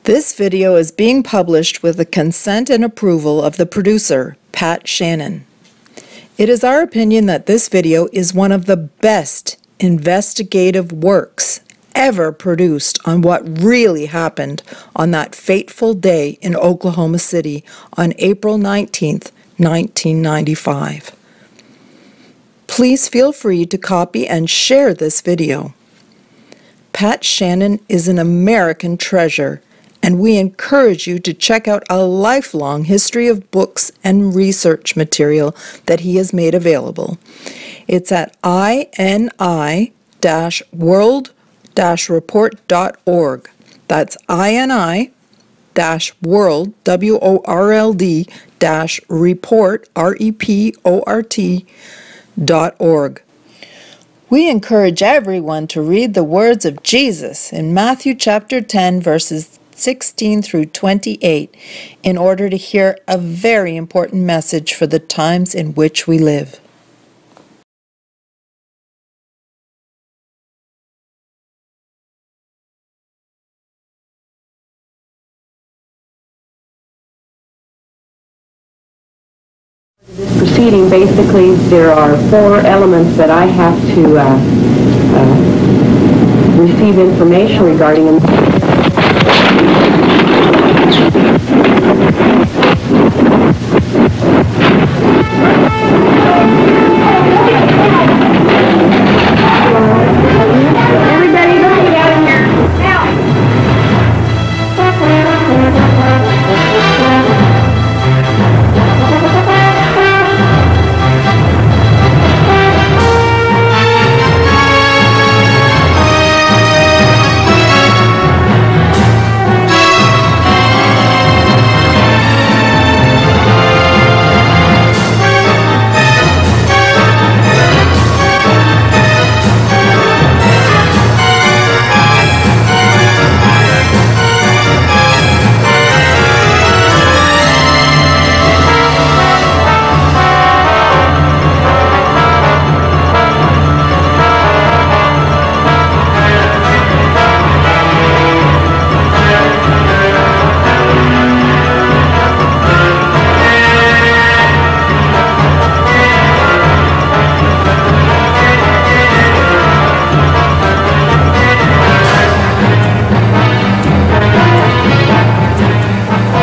This video is being published with the consent and approval of the producer, Pat Shannon. It is our opinion that this video is one of the best investigative works ever produced on what really happened on that fateful day in Oklahoma City on April 19th, 1995. Please feel free to copy and share this video. Pat Shannon is an American treasure, and we encourage you to check out a lifelong history of books and research material that he has made available. It's at ini-world-report.org. That's ini-world, WORLD-report, REPORT.org. We encourage everyone to read the words of Jesus in Matthew chapter 10, verses 16 through 28, in order to hear a very important message for the times in which we live. This proceeding, basically, there are four elements that I have to receive information regarding them. Everybody look down here. Now.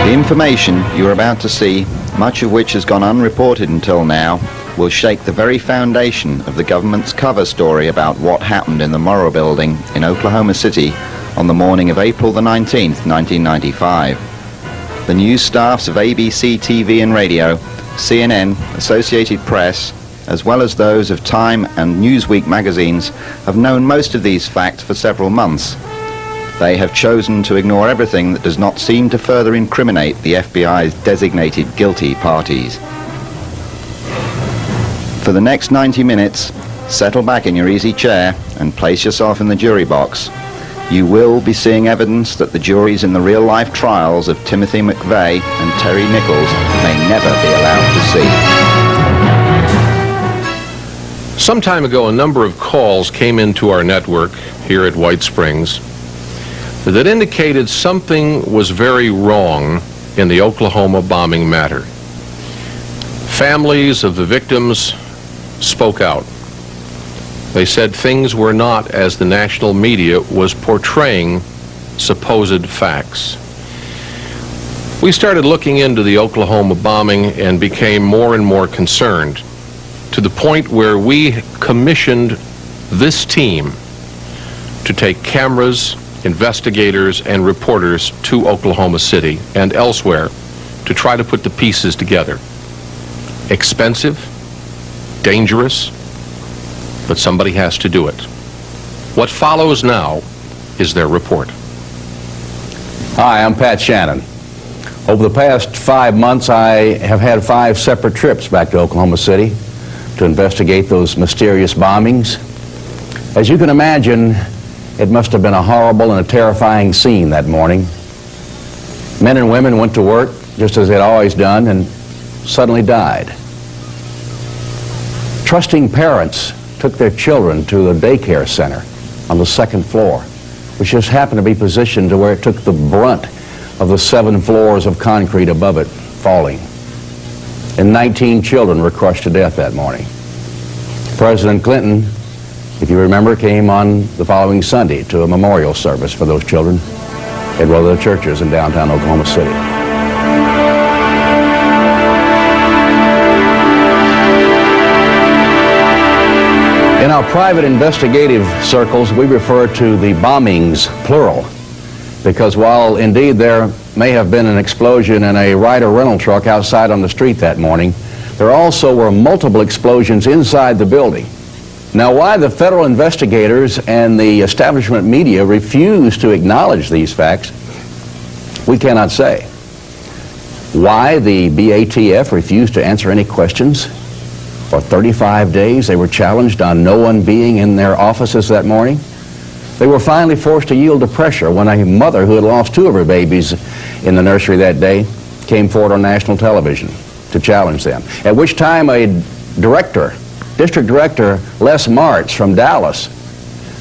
The information you are about to see, much of which has gone unreported until now, will shake the very foundation of the government's cover story about what happened in the Morrow Building in Oklahoma City on the morning of April the 19th, 1995. The news staffs of ABC TV and radio, CNN, Associated Press, as well as those of Time and Newsweek magazines, have known most of these facts for several months. They have chosen to ignore everything that does not seem to further incriminate the FBI's designated guilty parties. For the next 90 minutes, settle back in your easy chair and place yourself in the jury box. You will be seeing evidence that the juries in the real-life trials of Timothy McVeigh and Terry Nichols may never be allowed to see. Some time ago, a number of calls came into our network here at White Springs that indicated something was very wrong in the Oklahoma bombing matter. Families of the victims spoke out. They said things were not as the national media was portraying supposed facts. We started looking into the Oklahoma bombing and became more and more concerned, to the point where we commissioned this team to take cameras, investigators, and reporters to Oklahoma City and elsewhere to try to put the pieces together. Expensive, dangerous, but somebody has to do it. What follows now is their report. Hi, I'm Pat Shannon. Over the past 5 months, I have had 5 separate trips back to Oklahoma City to investigate those mysterious bombings. As you can imagine, it must have been a horrible and a terrifying scene that morning. Men and women went to work just as they'd always done and suddenly died. Trusting parents took their children to a daycare center on the 2nd floor, which just happened to be positioned to where it took the brunt of the 7 floors of concrete above it falling. And 19 children were crushed to death that morning. President Clinton, if you remember, came on the following Sunday to a memorial service for those children at one of the churches in downtown Oklahoma City. In our private investigative circles, we refer to the bombings, plural, because while indeed there may have been an explosion in a Ryder rental truck outside on the street that morning, there also were multiple explosions inside the building. Now, why the federal investigators and the establishment media refuse to acknowledge these facts, we cannot say. Why the BATF refused to answer any questions? For 35 days, they were challenged on no one being in their offices that morning. They were finally forced to yield to pressure when a mother who had lost 2 of her babies in the nursery that day came forward on national television to challenge them. At which time a district director, Les Martz from Dallas,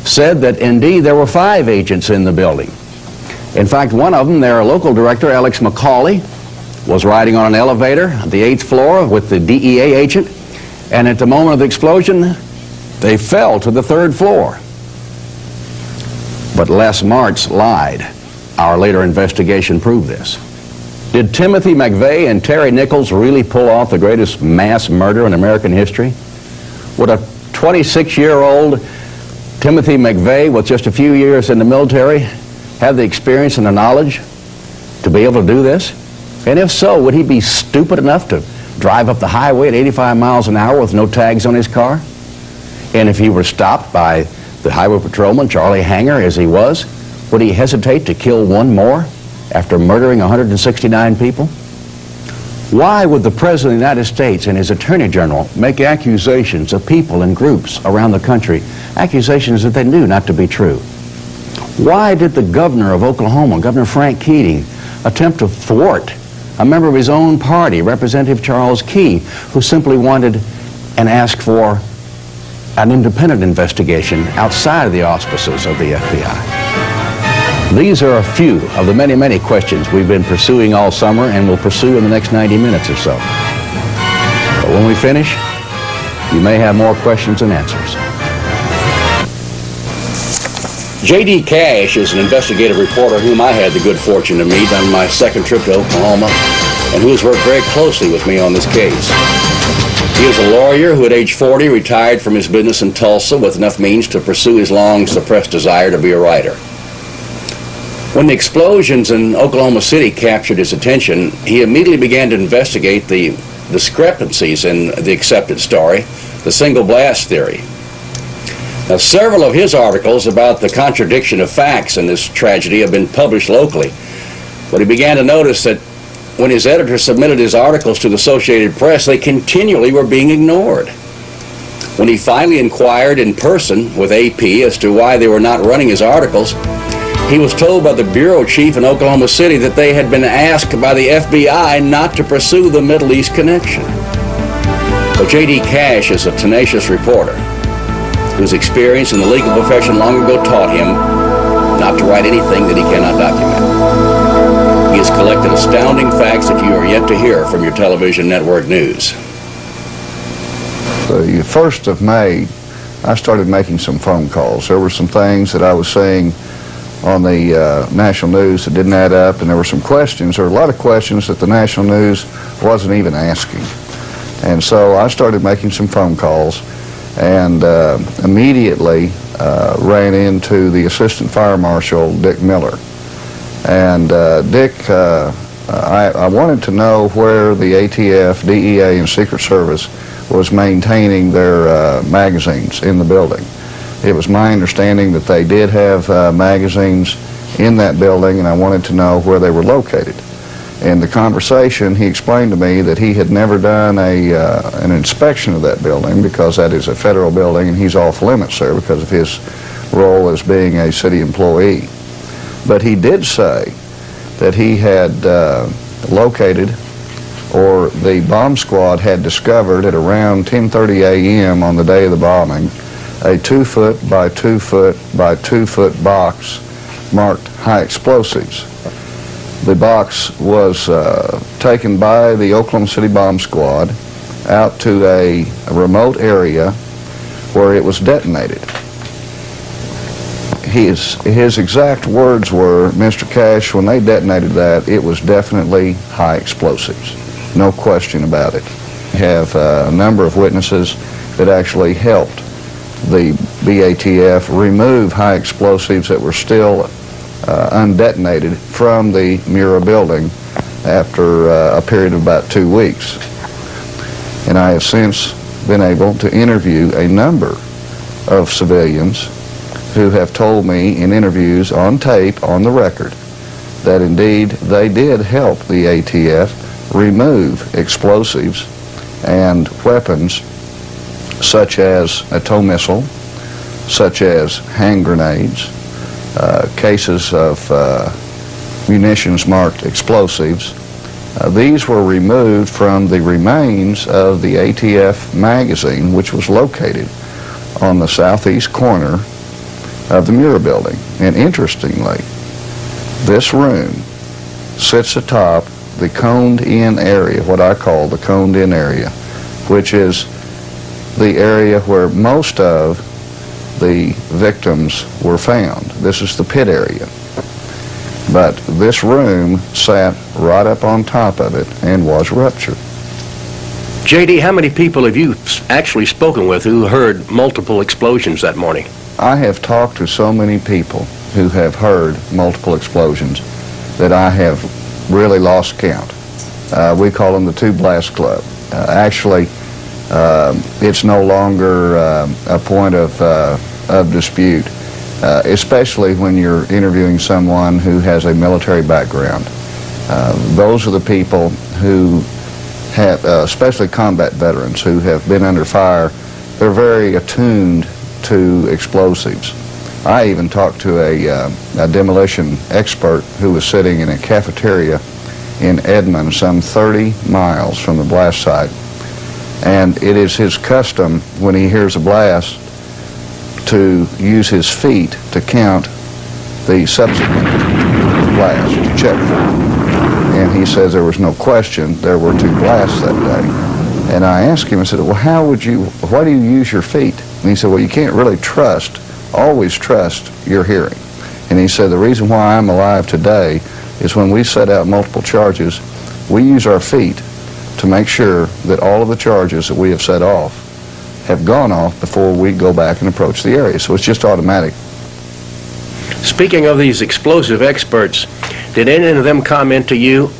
said that indeed there were 5 agents in the building. In fact, one of them, their local director, Alex McCauley, was riding on an elevator at the 8th floor with the DEA agent, and at the moment of the explosion, they fell to the 3rd floor. But Les Martz lied. Our later investigation proved this. Did Timothy McVeigh and Terry Nichols really pull off the greatest mass murder in American history? Would a 26-year-old Timothy McVeigh, with just a few years in the military, have the experience and the knowledge to be able to do this? And if so, would he be stupid enough to drive up the highway at 85 miles an hour with no tags on his car? And if he were stopped by the highway patrolman, Charlie Hanger, as he was, would he hesitate to kill 1 more after murdering 169 people? Why would the President of the United States and his Attorney General make accusations of people and groups around the country, accusations that they knew not to be true? Why did the governor of Oklahoma, Governor Frank Keating, attempt to thwart a member of his own party, Representative Charles Key, who simply wanted and asked for an independent investigation outside of the auspices of the FBI? These are a few of the many, many questions we've been pursuing all summer and will pursue in the next 90 minutes or so. But when we finish, you may have more questions than answers. J.D. Cash is an investigative reporter whom I had the good fortune to meet on my 2nd trip to Oklahoma, and who has worked very closely with me on this case. He is a lawyer who at age 40 retired from his business in Tulsa with enough means to pursue his long-suppressed desire to be a writer. When the explosions in Oklahoma City captured his attention, he immediately began to investigate the discrepancies in the accepted story, the single blast theory. Now, several of his articles about the contradiction of facts in this tragedy have been published locally, but he began to notice that when his editor submitted his articles to the Associated Press, they continually were being ignored. When he finally inquired in person with AP as to why they were not running his articles, he was told by the bureau chief in Oklahoma City that they had been asked by the FBI not to pursue the Middle East connection. But J.D. Cash is a tenacious reporter whose experience in the legal profession long ago taught him not to write anything that he cannot document. He has collected astounding facts that you are yet to hear from your television network news. The 1st of May, I started making some phone calls. There were some things that I was saying on the national news that didn't add up, and there were some questions, or a lot of questions that the national news wasn't even asking. And so I started making some phone calls, and immediately ran into the Assistant Fire Marshal, Dick Miller. And Dick, I wanted to know where the ATF, DEA, and Secret Service was maintaining their magazines in the building. It was my understanding that they did have magazines in that building, and I wanted to know where they were located. In the conversation, he explained to me that he had never done an inspection of that building because that is a federal building and he's off limits there because of his role as being a city employee. But he did say that he had located, or the bomb squad had discovered at around 10:30 a.m. on the day of the bombing, a 2-foot by 2-foot by 2-foot box marked high explosives. The box was taken by the Oklahoma City Bomb Squad out to a remote area where it was detonated. His exact words were, "Mr. Cash, when they detonated that, it was definitely high explosives. No question about it." We have a number of witnesses that actually helped the BATF remove high explosives that were still undetonated from the Murrah building after a period of about 2 weeks. And I have since been able to interview a number of civilians who have told me in interviews on tape, on the record, that indeed they did help the ATF remove explosives and weapons such as a tow missile, such as hand grenades, cases of munitions marked explosives. These were removed from the remains of the ATF magazine, which was located on the southeast corner of the Murrah building. And interestingly, this room sits atop the coned-in area, what I call the coned-in area, which is the area where most of the victims were found. This is the pit area. But this room sat right up on top of it and was ruptured. J.D., how many people have you actually spoken with who heard multiple explosions that morning? I have talked to so many people who have heard multiple explosions that I have really lost count. We call them the Two Blast Club. Actually, it's no longer a point of dispute, especially when you're interviewing someone who has a military background. Those are the people who have, especially combat veterans who have been under fire. They're very attuned to explosives. I even talked to a demolition expert who was sitting in a cafeteria in Edmond, some 30 miles from the blast site. And it is his custom, when he hears a blast, to use his feet to count the subsequent blast, to check for it. And he says there was no question there were 2 blasts that day. And I asked him, I said, well, why do you use your feet? And he said, well, you can't really always trust your hearing. And he said, the reason why I'm alive today is when we set out multiple charges, we use our feet to make sure that all of the charges that we have set off have gone off before we go back and approach the area. So it's just automatic. Speaking of these explosive experts, did any of them comment to you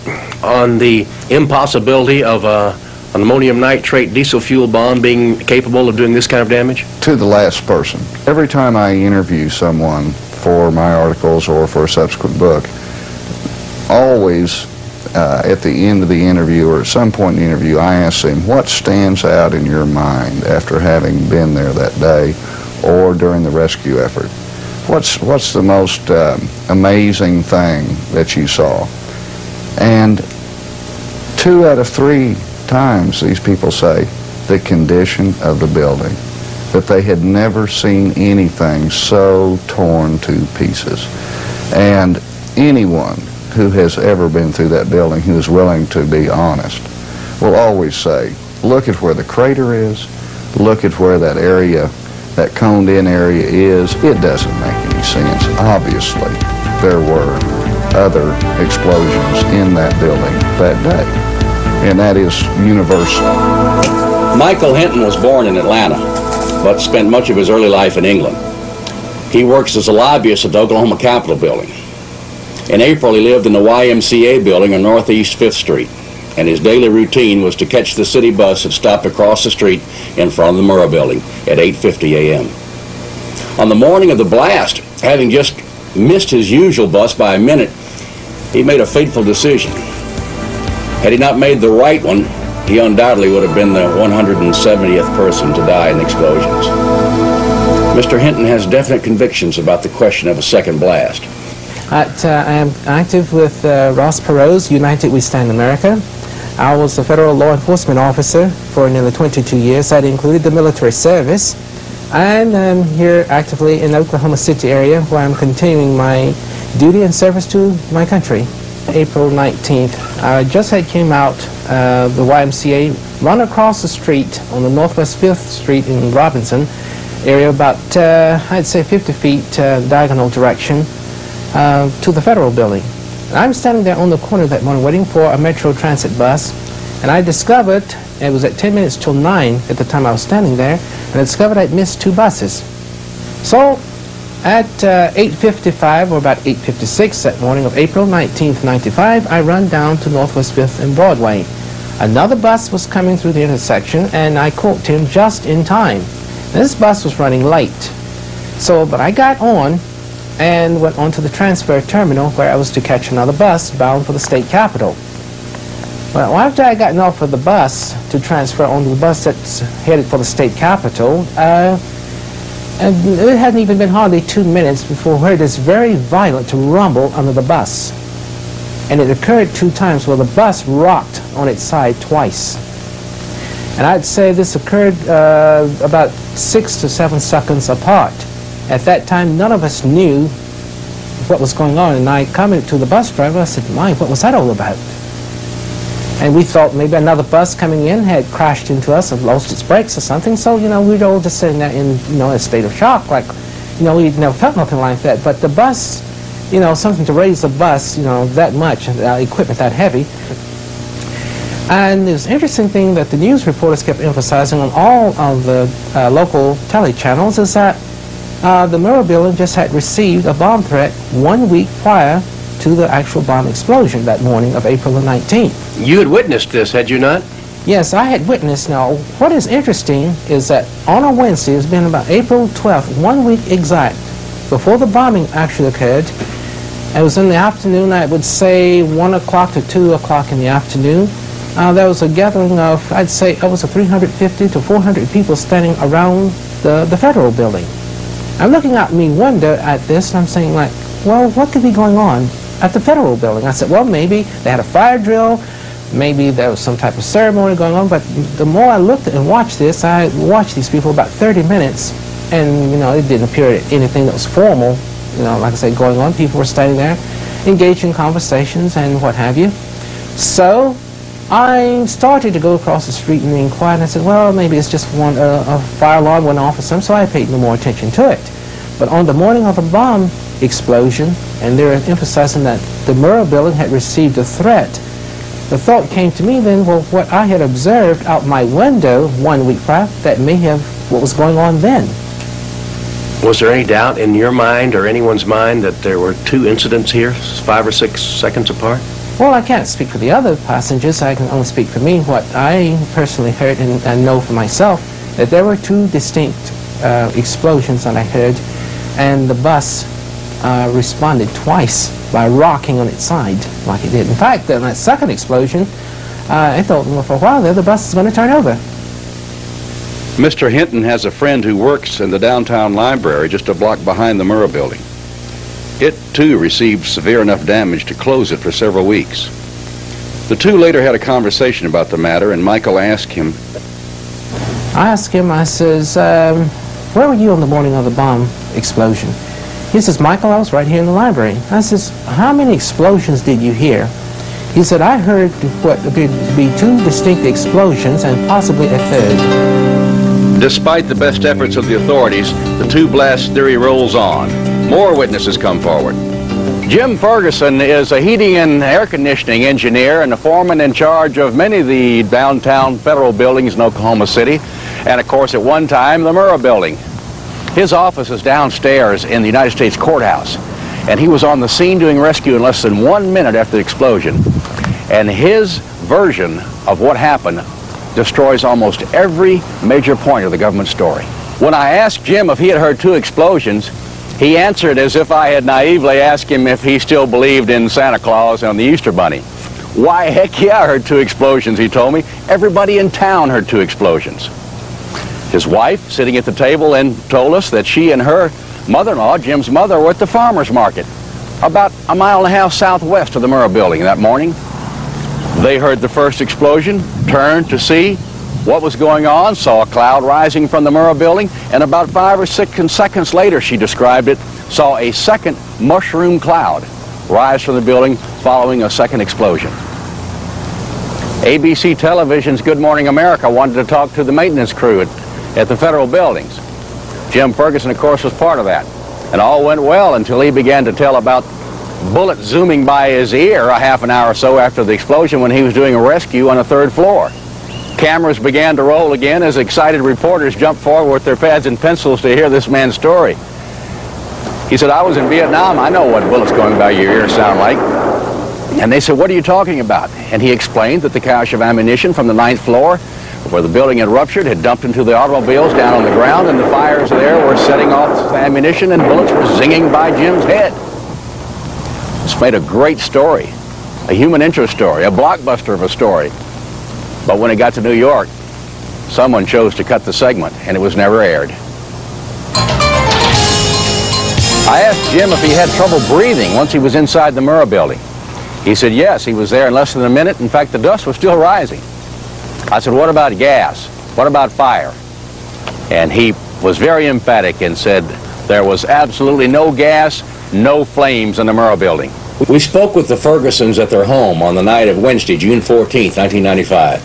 on the impossibility of an ammonium nitrate diesel fuel bomb being capable of doing this kind of damage? To the last person. Every time I interview someone for my articles or for a subsequent book, always at the end of the interview or at some point in the interview, I ask them, what stands out in your mind after having been there that day or during the rescue effort? What's the most amazing thing that you saw? And 2 out of 3 times these people say the condition of the building, that they had never seen anything so torn to pieces. And anyone who has ever been through that building who is willing to be honest will always say, look at where the crater is, look at where that area, that coned-in area is. It doesn't make any sense. Obviously, there were other explosions in that building that day, and that is universal. Michael Hinton was born in Atlanta, but spent much of his early life in England. He works as a lobbyist at the Oklahoma Capitol building. In April, he lived in the YMCA building on Northeast 5th Street, and his daily routine was to catch the city bus that stopped across the street in front of the Murrah building at 8:50 a.m. On the morning of the blast, having just missed his usual bus by a minute, he made a fateful decision. Had he not made the right one, he undoubtedly would have been the 170th person to die in explosions. Mr. Hinton has definite convictions about the question of a second blast. I am active with Ross Perot's United We Stand America. I was a federal law enforcement officer for nearly 22 years. That included the military service. And I'm here actively in the Oklahoma City area where I'm continuing my duty and service to my country. April 19th. I just had came out the YMCA, run across the street on the Northwest 5th Street in Robinson area, about I'd say 50 feet diagonal direction to the Federal Building. And I'm standing there on the corner that morning waiting for a Metro Transit bus, and I discovered, it was at 10 minutes till 9 at the time I was standing there, and I discovered I'd missed 2 buses. So at 8:55 or about 8:56 that morning of April 19th, 95, I run down to Northwest 5th and Broadway. Another bus was coming through the intersection, and I caught him just in time. This bus was running late. So, but I got on and went on to the transfer terminal where I was to catch another bus bound for the state capitol. Well, after I got off of the bus to transfer onto the bus that's headed for the state capitol, and it hadn't even been hardly 2 minutes before I heard this very violent rumble under the bus. And it occurred 2 times where the bus rocked on its side twice. And I'd say this occurred about 6 to 7 seconds apart. At that time, none of us knew what was going on, and I commented to the bus driver, I said, "My, what was that all about?" And we thought maybe another bus coming in had crashed into us and lost its brakes or something, so, you know, we'd all just sitting there in, you know, a state of shock, like, you know, we'd never felt nothing like that. But the bus, you know, something to raise the bus, you know, that much, equipment that heavy. And it was an interesting thing that the news reporters kept emphasizing on all of the local tele channels is that the Murrah building just had received a bomb threat 1 week prior to the actual bomb explosion that morning of April the 19th. You had witnessed this, had you not? Yes, I had witnessed. Now, what is interesting is that on a Wednesday, it's been about April 12th, 1 week exact, before the bombing actually occurred. It was in the afternoon, I would say 1 o'clock to 2 o'clock in the afternoon. There was a gathering of, I'd say, it was 350 to 400 people standing around the Federal Building. I'm looking out me wonder at this, and I'm saying, like, well, what could be going on at the Federal Building? I said, well, maybe they had a fire drill, maybe there was some type of ceremony going on, but the more I looked and watched this, I watched these people about 30 minutes, and, you know, it didn't appear anything that was formal, you know, like I said, going on. People were standing there, engaged in conversations and what have you. So I started to go across the street and inquire, and I said, well, maybe it's just a fire alarm went off or something, so I paid no more attention to it. But on the morning of the bomb explosion, and they're emphasizing that the Murrah building had received a threat, the thought came to me then, well, what I had observed out my window 1 week prior, that may have what was going on then. Was there any doubt in your mind or anyone's mind that there were 2 incidents here, 5 or 6 seconds apart? Well, I can't speak for the other passengers. I can only speak for me. What I personally heard and know for myself, that there were 2 distinct explosions that I heard, and the bus responded twice by rocking on its side like it did. In fact, in that second explosion, I thought, well, for a while there, the bus is going to turn over. Mr. Hinton has a friend who works in the downtown library just a block behind the Murrah building. It, too, received severe enough damage to close it for several weeks. The two later had a conversation about the matter, and Michael asked him, I says, where were you on the morning of the bomb explosion? He says, Michael, I was right here in the library. I says, how many explosions did you hear? He said, I heard what appeared to be 2 distinct explosions and possibly a third. Despite the best efforts of the authorities, the 2 blast theory rolls on. More witnesses come forward. Jim Ferguson is a heating and air conditioning engineer and a foreman in charge of many of the downtown federal buildings in Oklahoma City, and of course at one time the Murrah building. His office is downstairs in the United States Courthouse, and he was on the scene doing rescue in less than 1 minute after the explosion. And his version of what happened destroys almost every major point of the government story. When I asked Jim if he had heard 2 explosions, he answered as if I had naively asked him if he still believed in Santa Claus and the Easter Bunny. Why, heck yeah, I heard 2 explosions, he told me. Everybody in town heard 2 explosions. His wife, sitting at the table, then told us that she and her mother-in-law, Jim's mother, were at the farmer's market, about a mile and a half southwest of the Murrah building that morning. They heard the first explosion, turned to see what was going on, saw a cloud rising from the Murrah building, and about 5 or 6 seconds later, she described it, saw a second mushroom cloud. rise from the building following a second explosion. ABC Television's Good Morning America wanted to talk to the maintenance crew at the federal buildings. Jim Ferguson, of course, was part of that. And all went well until he began to tell about bullets zooming by his ear a half an hour or so after the explosion when he was doing a rescue on the 3rd floor. Cameras began to roll again as excited reporters jumped forward with their pads and pencils to hear this man's story. He said, "I was in Vietnam. I know what bullets going by your ear sound like." And they said, "What are you talking about?" And he explained that the cache of ammunition from the 9th floor, where the building had ruptured, had dumped into the automobiles down on the ground, and the fires there were setting off ammunition, and bullets were zinging by Jim's head. This made a great story, a human interest story, a blockbuster of a story. But when it got to New York, someone chose to cut the segment, and it was never aired. I asked Jim if he had trouble breathing once he was inside the Murrah building. He said yes, he was there in less than a minute. In fact, the dust was still rising. I said, "What about gas? What about fire?" And he was very emphatic and said there was absolutely no gas, no flames in the Murrah building. We spoke with the Fergusons at their home on the night of Wednesday, June 14th, 1995.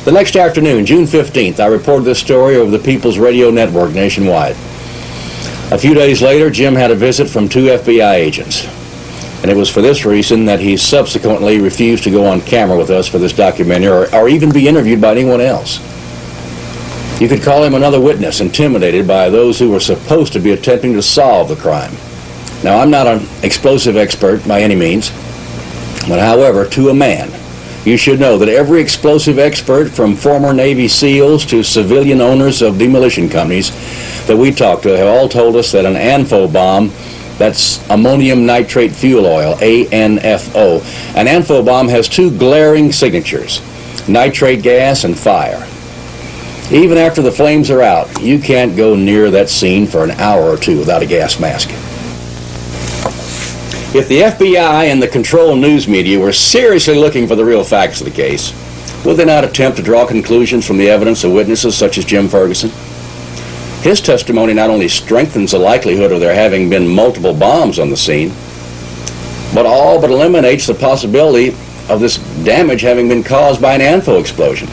The next afternoon, June 15th, I reported this story over the People's Radio Network nationwide. A few days later, Jim had a visit from 2 FBI agents. And it was for this reason that he subsequently refused to go on camera with us for this documentary or even be interviewed by anyone else. You could call him another witness intimidated by those who were supposed to be attempting to solve the crime. Now, I'm not an explosive expert by any means, but however, to a man, you should know that every explosive expert, from former Navy SEALs to civilian owners of demolition companies that we talked to, have all told us that an ANFO bomb, that's ammonium nitrate fuel oil, ANFO. An ANFO bomb has 2 glaring signatures, nitrate gas and fire. Even after the flames are out, you can't go near that scene for an hour or 2 without a gas mask. If the FBI and the control news media were seriously looking for the real facts of the case, would they not attempt to draw conclusions from the evidence of witnesses such as Jim Ferguson? His testimony not only strengthens the likelihood of there having been multiple bombs on the scene, but all but eliminates the possibility of this damage having been caused by an ANFO explosion.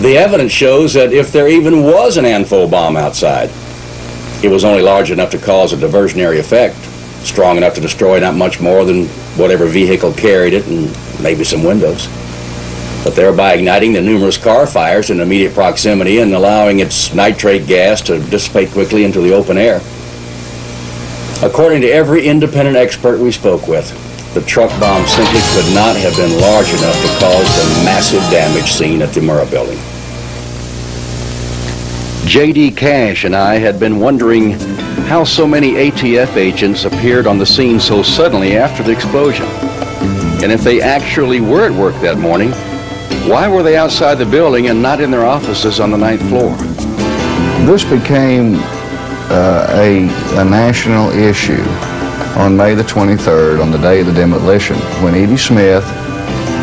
The evidence shows that if there even was an ANFO bomb outside, it was only large enough to cause a diversionary effect, strong enough to destroy not much more than whatever vehicle carried it and maybe some windows, but thereby igniting the numerous car fires in immediate proximity and allowing its nitrate gas to dissipate quickly into the open air. According to every independent expert we spoke with, the truck bomb simply could not have been large enough to cause the massive damage seen at the Murrah building. J.D. Cash and I had been wondering how so many ATF agents appeared on the scene so suddenly after the explosion. And if they actually were at work that morning, why were they outside the building and not in their offices on the 9th floor? This became a national issue on May the 23rd, on the day of the demolition, when Edie Smith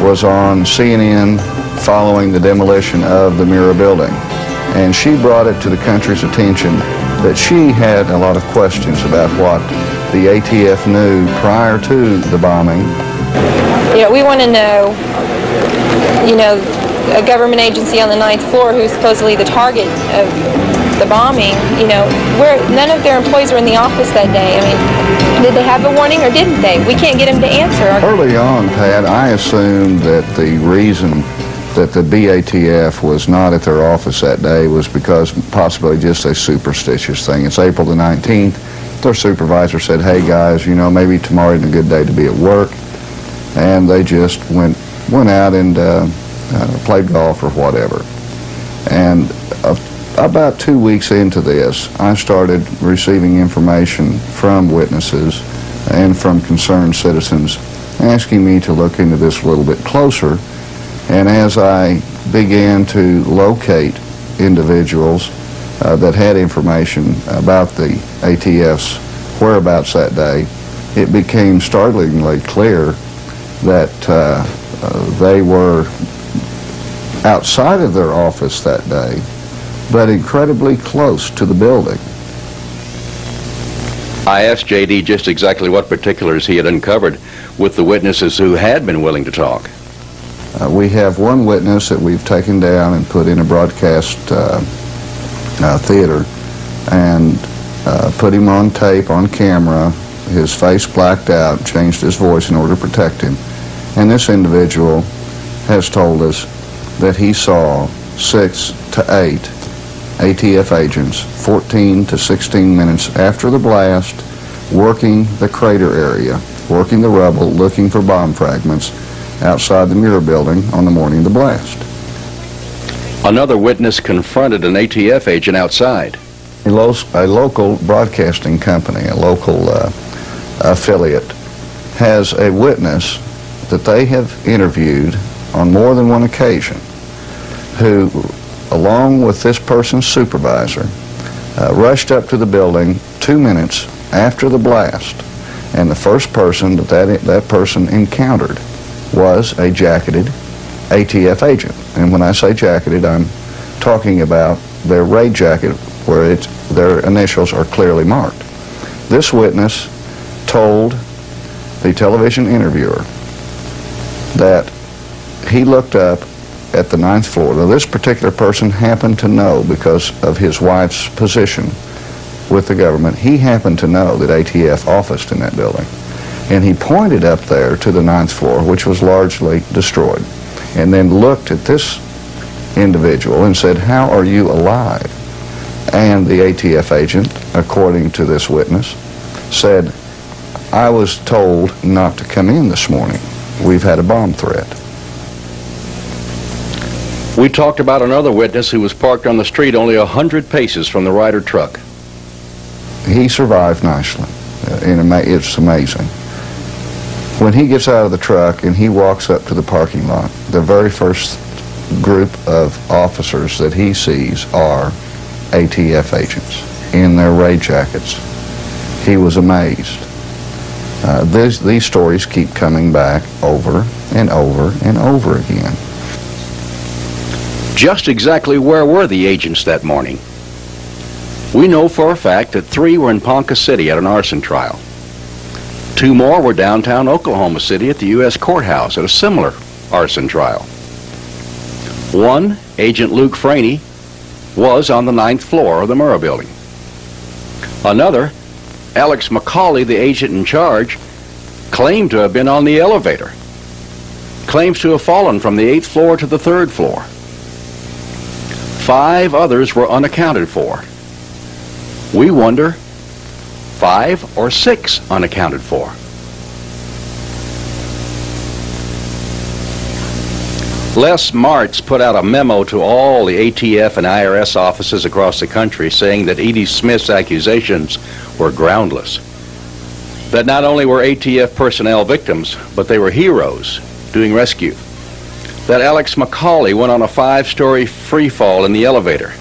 was on CNN following the demolition of the Murrah building. And she brought it to the country's attention that she had a lot of questions about what the ATF knew prior to the bombing. We want to know, a government agency on the 9th floor who's supposedly the target of the bombing, where none of their employees were in the office that day. I mean, did they have a warning or didn't they? We can't get them to answer. Early on, Pat, I assumed that the reason that the BATF was not at their office that day was because possibly just a superstitious thing. It's April the 19th. Their supervisor said, "Hey guys, maybe tomorrow isn't a good day to be at work," and they just went out and played golf or whatever. And about 2 weeks into this, I started receiving information from witnesses and from concerned citizens asking me to look into this a little bit closer. And as I began to locate individuals that had information about the ATF's whereabouts that day, it became startlingly clear that they were outside of their office that day, but incredibly close to the building. I asked J.D. just exactly what particulars he had uncovered with the witnesses who had been willing to talk? We have one witness that we've taken down and put in a broadcast theater and put him on tape, on camera, his face blacked out, changed his voice in order to protect him. And this individual has told us that he saw 6 to 8 ATF agents 14 to 16 minutes after the blast working the crater area, working the rubble, looking for bomb fragments outside the Muir building on the morning of the blast. Another witness confronted an ATF agent outside. A local broadcasting company, a local affiliate, has a witness that they have interviewed on more than one occasion who, along with this person's supervisor, rushed up to the building 2 minutes after the blast, and the first person that person encountered was a jacketed ATF agent. And when I say jacketed, I'm talking about their raid jacket where their initials are clearly marked. This witness told the television interviewer that he looked up at the 9th floor. Now, this particular person happened to know, because of his wife's position with the government, he happened to know that ATF officed in that building. And he pointed up there to the 9th floor, which was largely destroyed, and then looked at this individual and said, "How are you alive?" And the ATF agent, according to this witness, said, "I was told not to come in this morning. We've had a bomb threat." We talked about another witness who was parked on the street only 100 paces from the Ryder truck. He survived nicely. It's amazing. When he gets out of the truck and he walks up to the parking lot, the very first group of officers that he sees are ATF agents in their raid jackets. He was amazed. These stories keep coming back over and over and over again. Just exactly where were the agents that morning? We know for a fact that 3 were in Ponca City at an arson trial. 2 more were downtown Oklahoma City at the U.S. courthouse at a similar arson trial. 1, Agent Luke Franey, was on the 9th floor of the Murrah building. Another, Alex McCauley, the agent in charge, claimed to have been on the elevator. Claims to have fallen from the 8th floor to the 3rd floor. 5 others were unaccounted for. We wonder, 5 or 6 unaccounted for. Les Martz put out a memo to all the ATF and IRS offices across the country saying that Edie Smith's accusations were groundless. That not only were ATF personnel victims, but they were heroes doing rescue. That Alex McCauley went on a 5-story free fall in the elevator.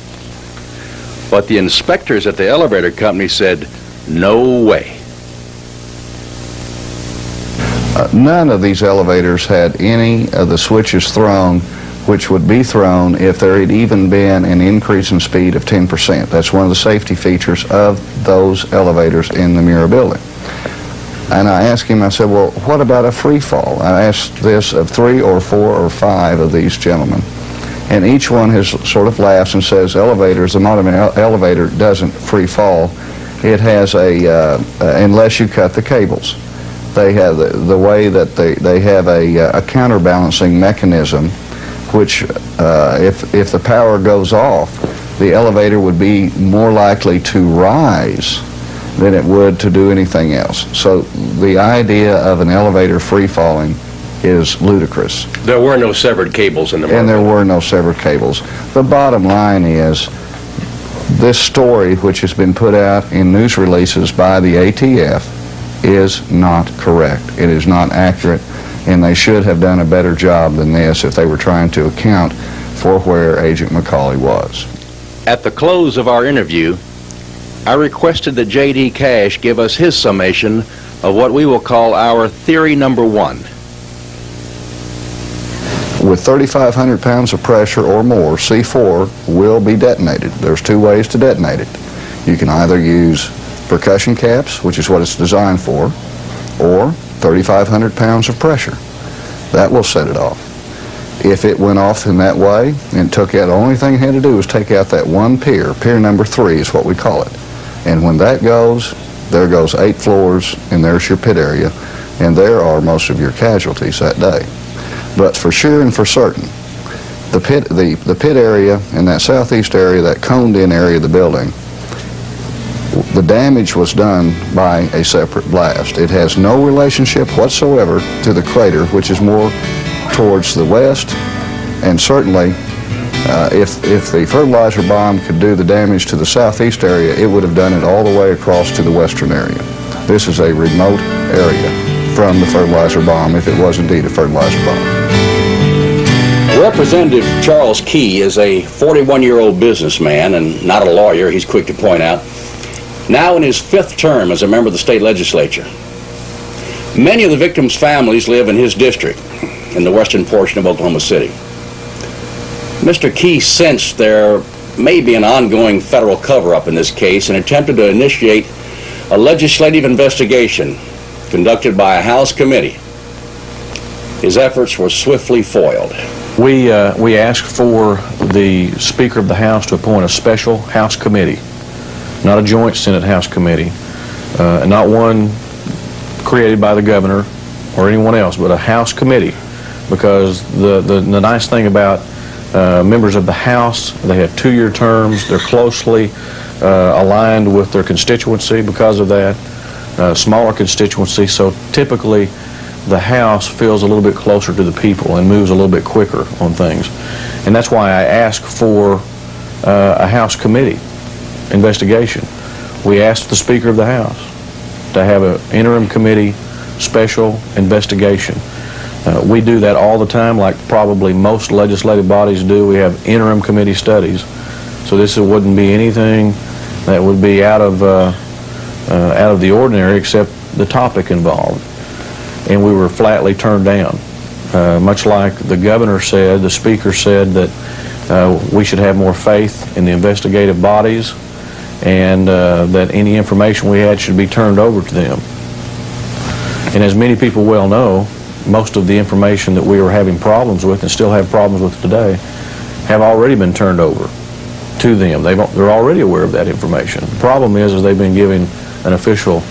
But the inspectors at the elevator company said, no way. None of these elevators had any of the switches thrown which would be thrown if there had even been an increase in speed of 10%. That's one of the safety features of those elevators in the Muir building. And I asked him, I said, well, what about a free fall? I asked this of 3 or 4 or 5 of these gentlemen. And each one has sort of laughs and says, elevators, the modern elevator doesn't free fall. It has unless you cut the cables. They have the way that they have a counterbalancing mechanism, which if the power goes off, the elevator would be more likely to rise than it would to do anything else. So the idea of an elevator free-falling is ludicrous. There were no severed cables in the And there were no severed cables. The bottom line is this story, which has been put out in news releases by the ATF, is not correct. It is not accurate, and they should have done a better job than this if they were trying to account for where Agent McCauley was. At the close of our interview, I requested that J.D. Cash give us his summation of what we will call our theory number 1. With 3,500 pounds of pressure or more, C4 will be detonated. There's 2 ways to detonate it. You can either use percussion caps, which is what it's designed for, or 3,500 pounds of pressure. That will set it off. If it went off in that way and took out, the only thing it had to do was take out that one pier. Pier number 3 is what we call it. And when that goes, there goes 8 floors, and there's your pit area, and there are most of your casualties that day. But for sure and for certain, the pit area and that southeast area, that coned-in area of the building, the damage was done by a separate blast. It has no relationship whatsoever to the crater, which is more towards the west, and certainly if the fertilizer bomb could do the damage to the southeast area, it would have done it all the way across to the western area. This is a remote area from the fertilizer bomb, if it was indeed a fertilizer bomb. Representative Charles Key is a 41-year-old businessman and not a lawyer, he's quick to point out, now in his 5th term as a member of the state legislature. Many of the victims' families live in his district, in the western portion of Oklahoma City. Mr. Key sensed there may be an ongoing federal cover-up in this case and attempted to initiate a legislative investigation conducted by a House committee. His efforts were swiftly foiled. We asked for the Speaker of the House to appoint a special House committee, not a joint Senate-House committee, not one created by the governor or anyone else, but a House committee, because the nice thing about members of the House, they have 2-year terms, they're closely aligned with their constituency because of that, smaller constituency, so typically the House feels a little bit closer to the people and moves a little bit quicker on things. And that's why I asked for a House committee investigation. We asked the Speaker of the House to have an interim committee special investigation. We do that all the time, like probably most legislative bodies do. We have interim committee studies. So this wouldn't be anything that would be out of the ordinary except the topic involved. And we were flatly turned down. Much like the governor said, the Speaker said that we should have more faith in the investigative bodies, and that any information we had should be turned over to them. And as many people well know, most of the information that we were having problems with and still have problems with today have already been turned over to them. They're already aware of that information. The problem is they've been giving an official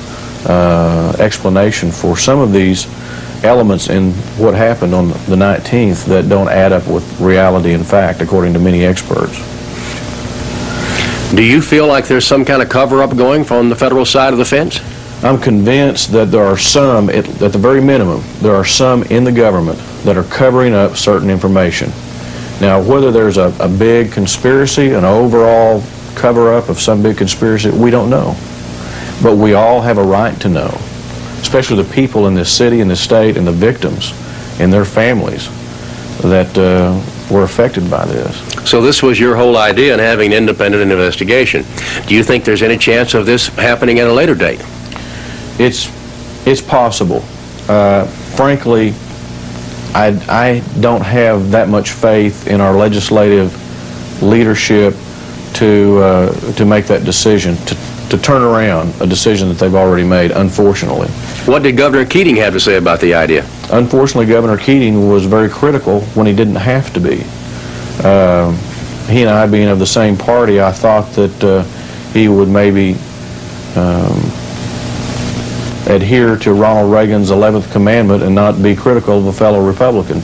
explanation for some of these elements in what happened on the 19th that don't add up with reality and fact, according to many experts. Do you feel like there's some kind of cover-up going from the federal side of the fence? I'm convinced that there are some, at the very minimum, there are some in the government that are covering up certain information. Now, whether there's a big conspiracy, an overall cover-up of some big conspiracy, we don't know. But we all have a right to know, especially the people in this city and this state and the victims and their families that were affected by this. So this was your whole idea in having an independent investigation. Do you think there's any chance of this happening at a later date? It's possible. Frankly, I don't have that much faith in our legislative leadership to make that decision, to turn around a decision that they've already made, unfortunately. What did Governor Keating have to say about the idea? Unfortunately, Governor Keating was very critical when he didn't have to be. He and I being of the same party, I thought that he would maybe adhere to Ronald Reagan's 11th commandment and not be critical of a fellow Republican.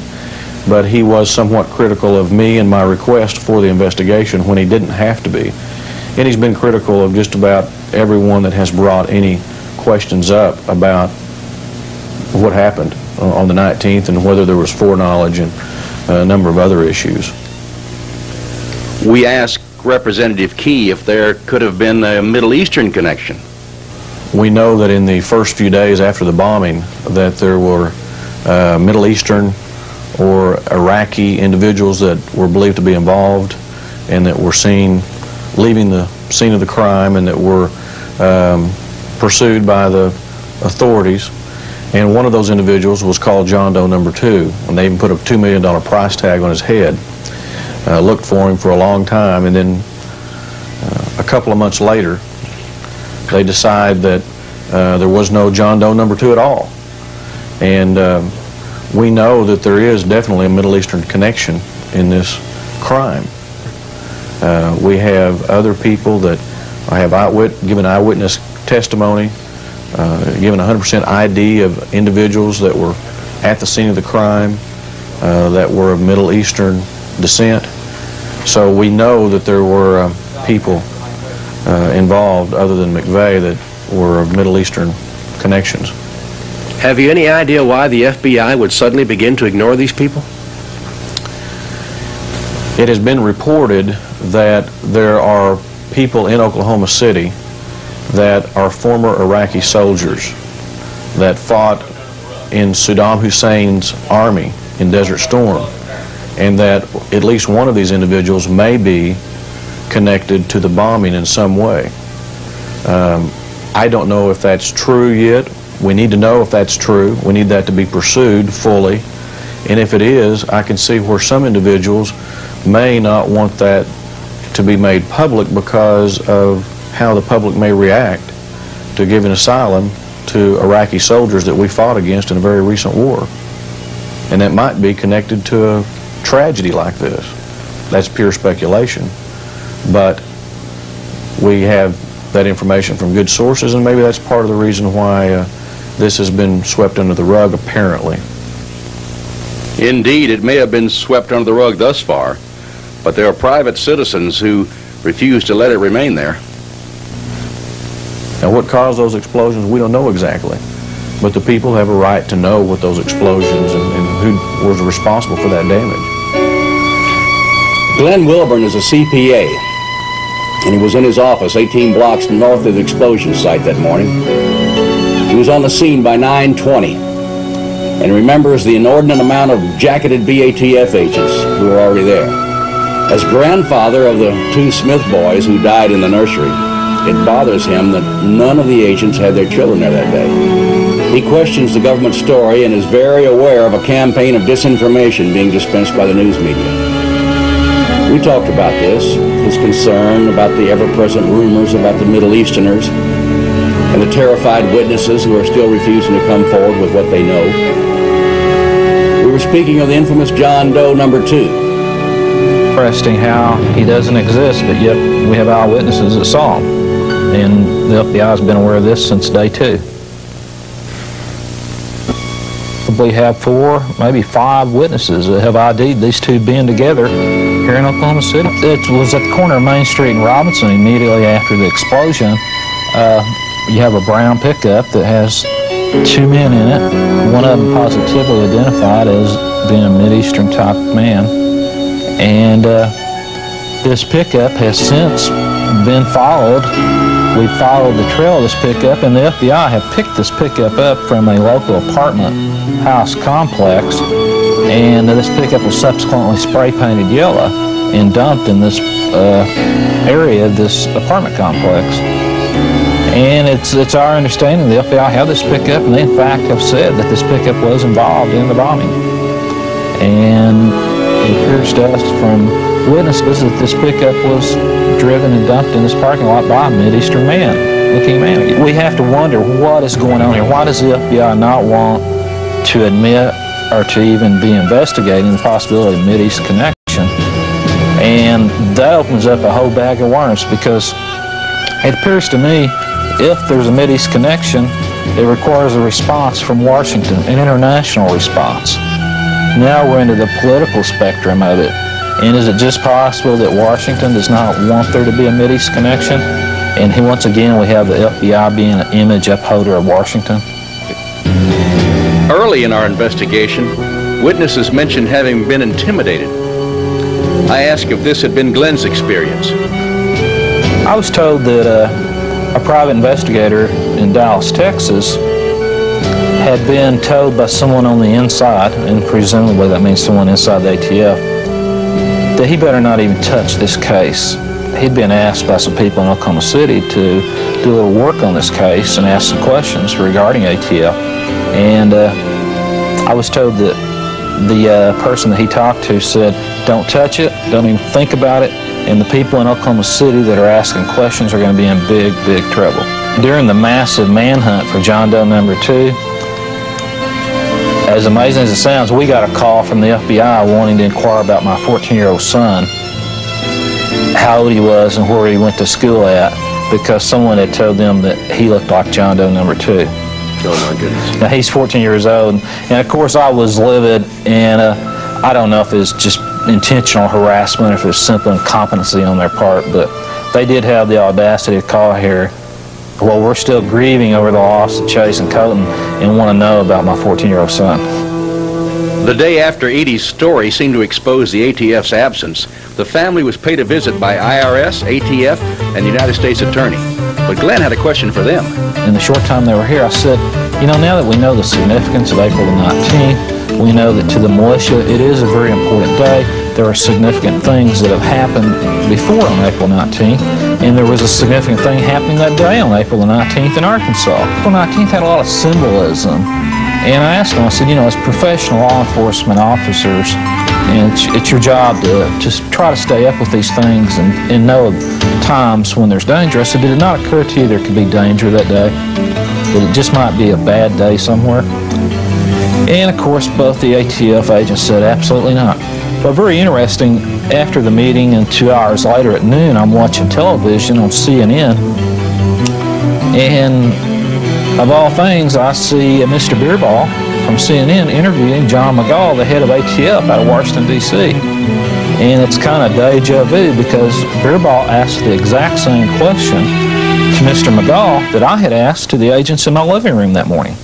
But he was somewhat critical of me and my request for the investigation when he didn't have to be. And he's been critical of just about everyone that has brought any questions up about what happened on the 19th and whether there was foreknowledge and a number of other issues. We asked Representative Key if there could have been a Middle Eastern connection. We know that in the first few days after the bombing that there were Middle Eastern or Iraqi individuals that were believed to be involved and that were seen leaving the scene of the crime and that were pursued by the authorities. And one of those individuals was called John Doe number 2, and they even put a $2 million price tag on his head. Looked for him for a long time, and then a couple of months later they decide that there was no John Doe number 2 at all. And we know that there is definitely a Middle Eastern connection in this crime. We have other people that have given eyewitness testimony, given 100% ID of individuals that were at the scene of the crime that were of Middle Eastern descent. So we know that there were people involved other than McVeigh that were of Middle Eastern connections. Have you any idea why the FBI would suddenly begin to ignore these people? It has been reported that there are people in Oklahoma City that are former Iraqi soldiers that fought in Saddam Hussein's army in Desert Storm, and that at least one of these individuals may be connected to the bombing in some way. I don't know if that's true yet. We need to know if that's true. We need that to be pursued fully. And if it is, I can see where some individuals may not want that to be made public because of how the public may react to giving asylum to Iraqi soldiers that we fought against in a very recent war. And that might be connected to a tragedy like this. That's pure speculation. But we have that information from good sources, and maybe that's part of the reason why this has been swept under the rug, apparently. Indeed, it may have been swept under the rug thus far, but there are private citizens who refuse to let it remain there. Now, what caused those explosions, we don't know exactly. But the people have a right to know what those explosions and who was responsible for that damage. Glenn Wilburn is a CPA, and he was in his office 18 blocks north of the explosion site that morning. He was on the scene by 9:20 and remembers the inordinate amount of jacketed BATF agents who were already there. As grandfather of the 2 Smith boys who died in the nursery, it bothers him that none of the agents had their children there that day. He questions the government story and is very aware of a campaign of disinformation being dispensed by the news media. We talked about this, his concern about the ever-present rumors about the Middle Easterners and the terrified witnesses who are still refusing to come forward with what they know. We were speaking of the infamous John Doe #2. Interesting how he doesn't exist, but yet we have eyewitnesses that saw him. And the FBI has been aware of this since day 2. We have 4, maybe 5 witnesses that have ID'd these 2 being together here in Oklahoma City. It was at the corner of Main Street and Robinson immediately after the explosion. You have a brown pickup that has 2 men in it, one of them positively identified as being a Mideastern type man. And this pickup has since been followed. We followed the trail of this pickup, and the FBI have picked this pickup up from a local apartment house complex, and this pickup was subsequently spray painted yellow and dumped in this area of this apartment complex. And it's our understanding the FBI have this pickup, and they in fact have said that this pickup was involved in the bombing. And it appears to us from witnesses that this pickup was driven and dumped in this parking lot by a Mideastern looking man. We have to wonder what is going on here. Why does the FBI not want to admit or to even be investigating the possibility of Mideast connection? And that opens up a whole bag of worms, because it appears to me if there's a Mideast connection, it requires a response from Washington, an international response. Now we're into the political spectrum of it. And is it just possible that Washington does not want there to be a Mideast connection? And once again, we have the FBI being an image upholder of Washington. Early in our investigation, witnesses mentioned having been intimidated. I asked if this had been Glenn's experience. I was told that a private investigator in Dallas, Texas, had been told by someone on the inside, and presumably that means someone inside the ATF, that he better not even touch this case. He'd been asked by some people in Oklahoma City to do a little work on this case and ask some questions regarding ATF. And I was told that the person that he talked to said, don't touch it, don't even think about it, and the people in Oklahoma City that are asking questions are going to be in big, big trouble. During the massive manhunt for John Doe #2, as amazing as it sounds, we got a call from the FBI wanting to inquire about my 14-year-old son, how old he was and where he went to school at, because someone had told them that he looked like John Doe number 2. Oh my goodness. Now he's 14 years old, and of course I was livid, and I don't know if it was just intentional harassment or if it was simple incompetency on their part, but they did have the audacity to call here while we're still grieving over the loss of Chase and Colton and want to know about my 14-year-old son. The day after Edie's story seemed to expose the ATF's absence, the family was paid a visit by IRS, ATF, and the United States Attorney. But Glenn had a question for them. In the short time they were here, I said, you know, now that we know the significance of April the 19th, we know that to the militia it is a very important day. There are significant things that have happened before on April 19th, and there was a significant thing happening that day on April the 19th in Arkansas. April 19th had a lot of symbolism, and I asked them, I said, you know, as professional law enforcement officers, and it's your job to just try to stay up with these things and know times when there's danger. I said, did it not occur to you there could be danger that day? That it just might be a bad day somewhere? And of course, both the ATF agents said absolutely not. But very interesting, after the meeting and 2 hours later at noon, I'm watching television on CNN, and of all things, I see Mr. Beerball from CNN interviewing John McGaugh, the head of ATF out of Washington, D.C. And it's kind of deja vu because Beerball asked the exact same question to Mr. McGaugh that I had asked to the agents in my living room that morning.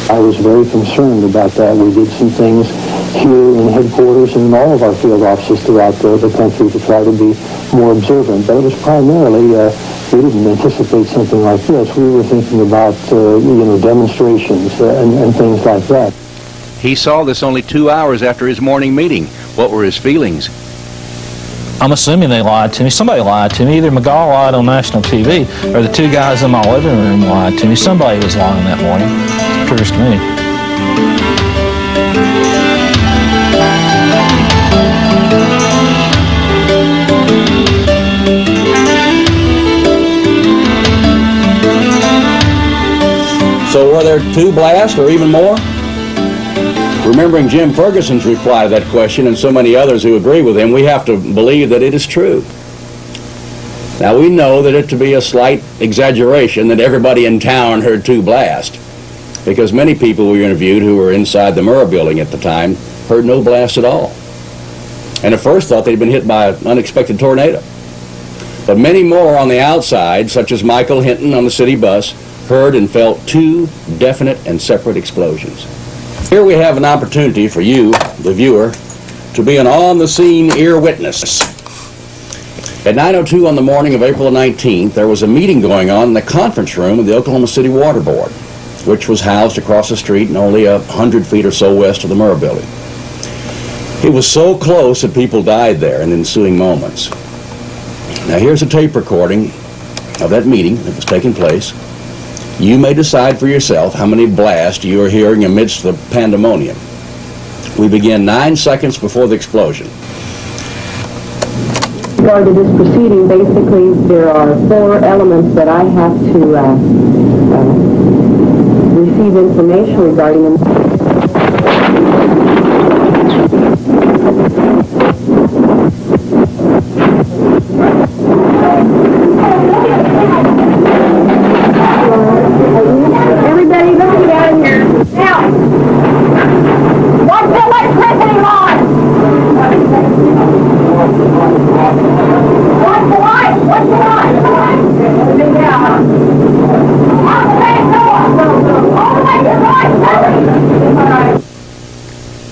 I was very concerned about that. We did some things here in headquarters and in all of our field offices throughout the country to try to be more observant. But it was primarily, we didn't anticipate something like this. We were thinking about, demonstrations and things like that. He saw this only 2 hours after his morning meeting. What were his feelings? I'm assuming they lied to me. Somebody lied to me. Either McGaugh lied on national TV or the 2 guys in my living room lied to me. Somebody was lying that morning. It appears to me. So were there 2 blasts or even more? Remembering Jim Ferguson's reply to that question and so many others who agree with him, we have to believe that it is true. Now we know that it to be a slight exaggeration that everybody in town heard 2 blasts, because many people we interviewed who were inside the Murrah building at the time heard no blast at all, and at first thought they'd been hit by an unexpected tornado. But many more on the outside, such as Michael Hinton on the city bus, heard and felt 2 definite and separate explosions. Here we have an opportunity for you, the viewer, to be an on-the-scene ear witness. At 9:02 on the morning of April 19th, there was a meeting going on in the conference room of the Oklahoma City Water Board, which was housed across the street and only 100 feet or so west of the Murrah building. It was so close that people died there in the ensuing moments. Now here's a tape recording of that meeting that was taking place. You may decide for yourself how many blasts you are hearing amidst the pandemonium. We begin 9 seconds before the explosion. With regard to this proceeding, basically there are 4 elements that I have to receive information regarding them. Everybody look down here. Now, what's the electricity line? What's the line? What's the line?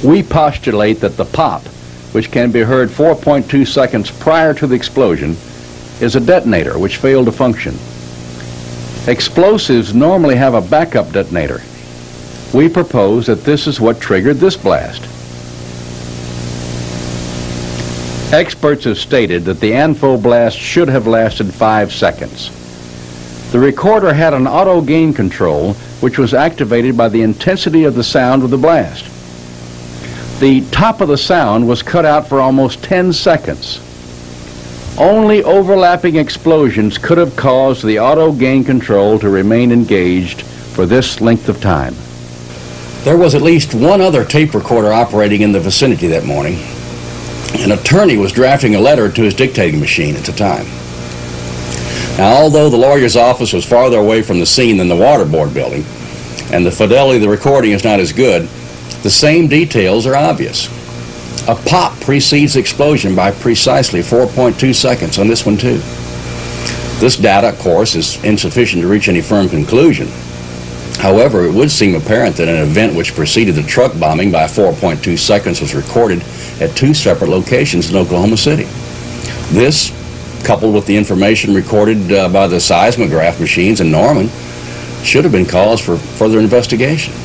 We postulate that the pop, which can be heard 4.2 seconds prior to the explosion, is a detonator which failed to function. Explosives normally have a backup detonator. We propose that this is what triggered this blast. Experts have stated that the ANFO blast should have lasted 5 seconds. The recorder had an auto gain control which was activated by the intensity of the sound of the blast. The top of the sound was cut out for almost 10 seconds. Only overlapping explosions could have caused the auto gain control to remain engaged for this length of time. There was at least one other tape recorder operating in the vicinity that morning. An attorney was drafting a letter to his dictating machine at the time. Now, although the lawyer's office was farther away from the scene than the water board building, and the fidelity of the recording is not as good, the same details are obvious. A pop precedes the explosion by precisely 4.2 seconds on this one too. This data, of course, is insufficient to reach any firm conclusion. However, it would seem apparent that an event which preceded the truck bombing by 4.2 seconds was recorded at two separate locations in Oklahoma City. This, coupled with the information recorded by the seismograph machines in Norman, should have been cause for further investigation.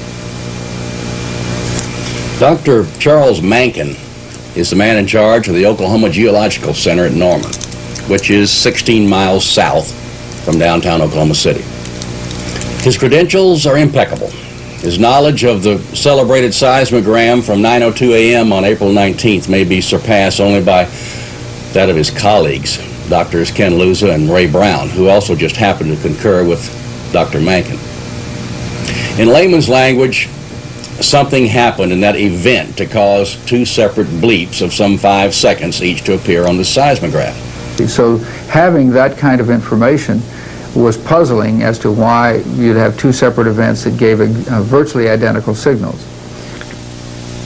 Dr. Charles Mankin is the man in charge of the Oklahoma Geological Center at Norman, which is 16 miles south from downtown Oklahoma City. His credentials are impeccable. His knowledge of the celebrated seismogram from 9:02 a.m. on April 19th may be surpassed only by that of his colleagues, Drs. Ken Luza and Ray Brown, who also just happened to concur with Dr. Mankin. In layman's language, something happened in that event to cause two separate bleeps of some 5 seconds each to appear on the seismograph. So having that kind of information was puzzling as to why you'd have two separate events that gave virtually identical signals.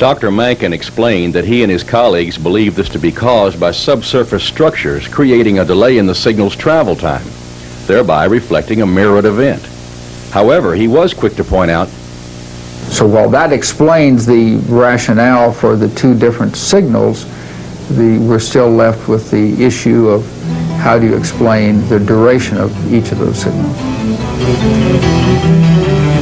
Dr. Mankin explained that he and his colleagues believed this to be caused by subsurface structures creating a delay in the signal's travel time, thereby reflecting a mirrored event. However, he was quick to point out, so while that explains the rationale for the two different signals, we're still left with the issue of how do you explain the duration of each of those signals.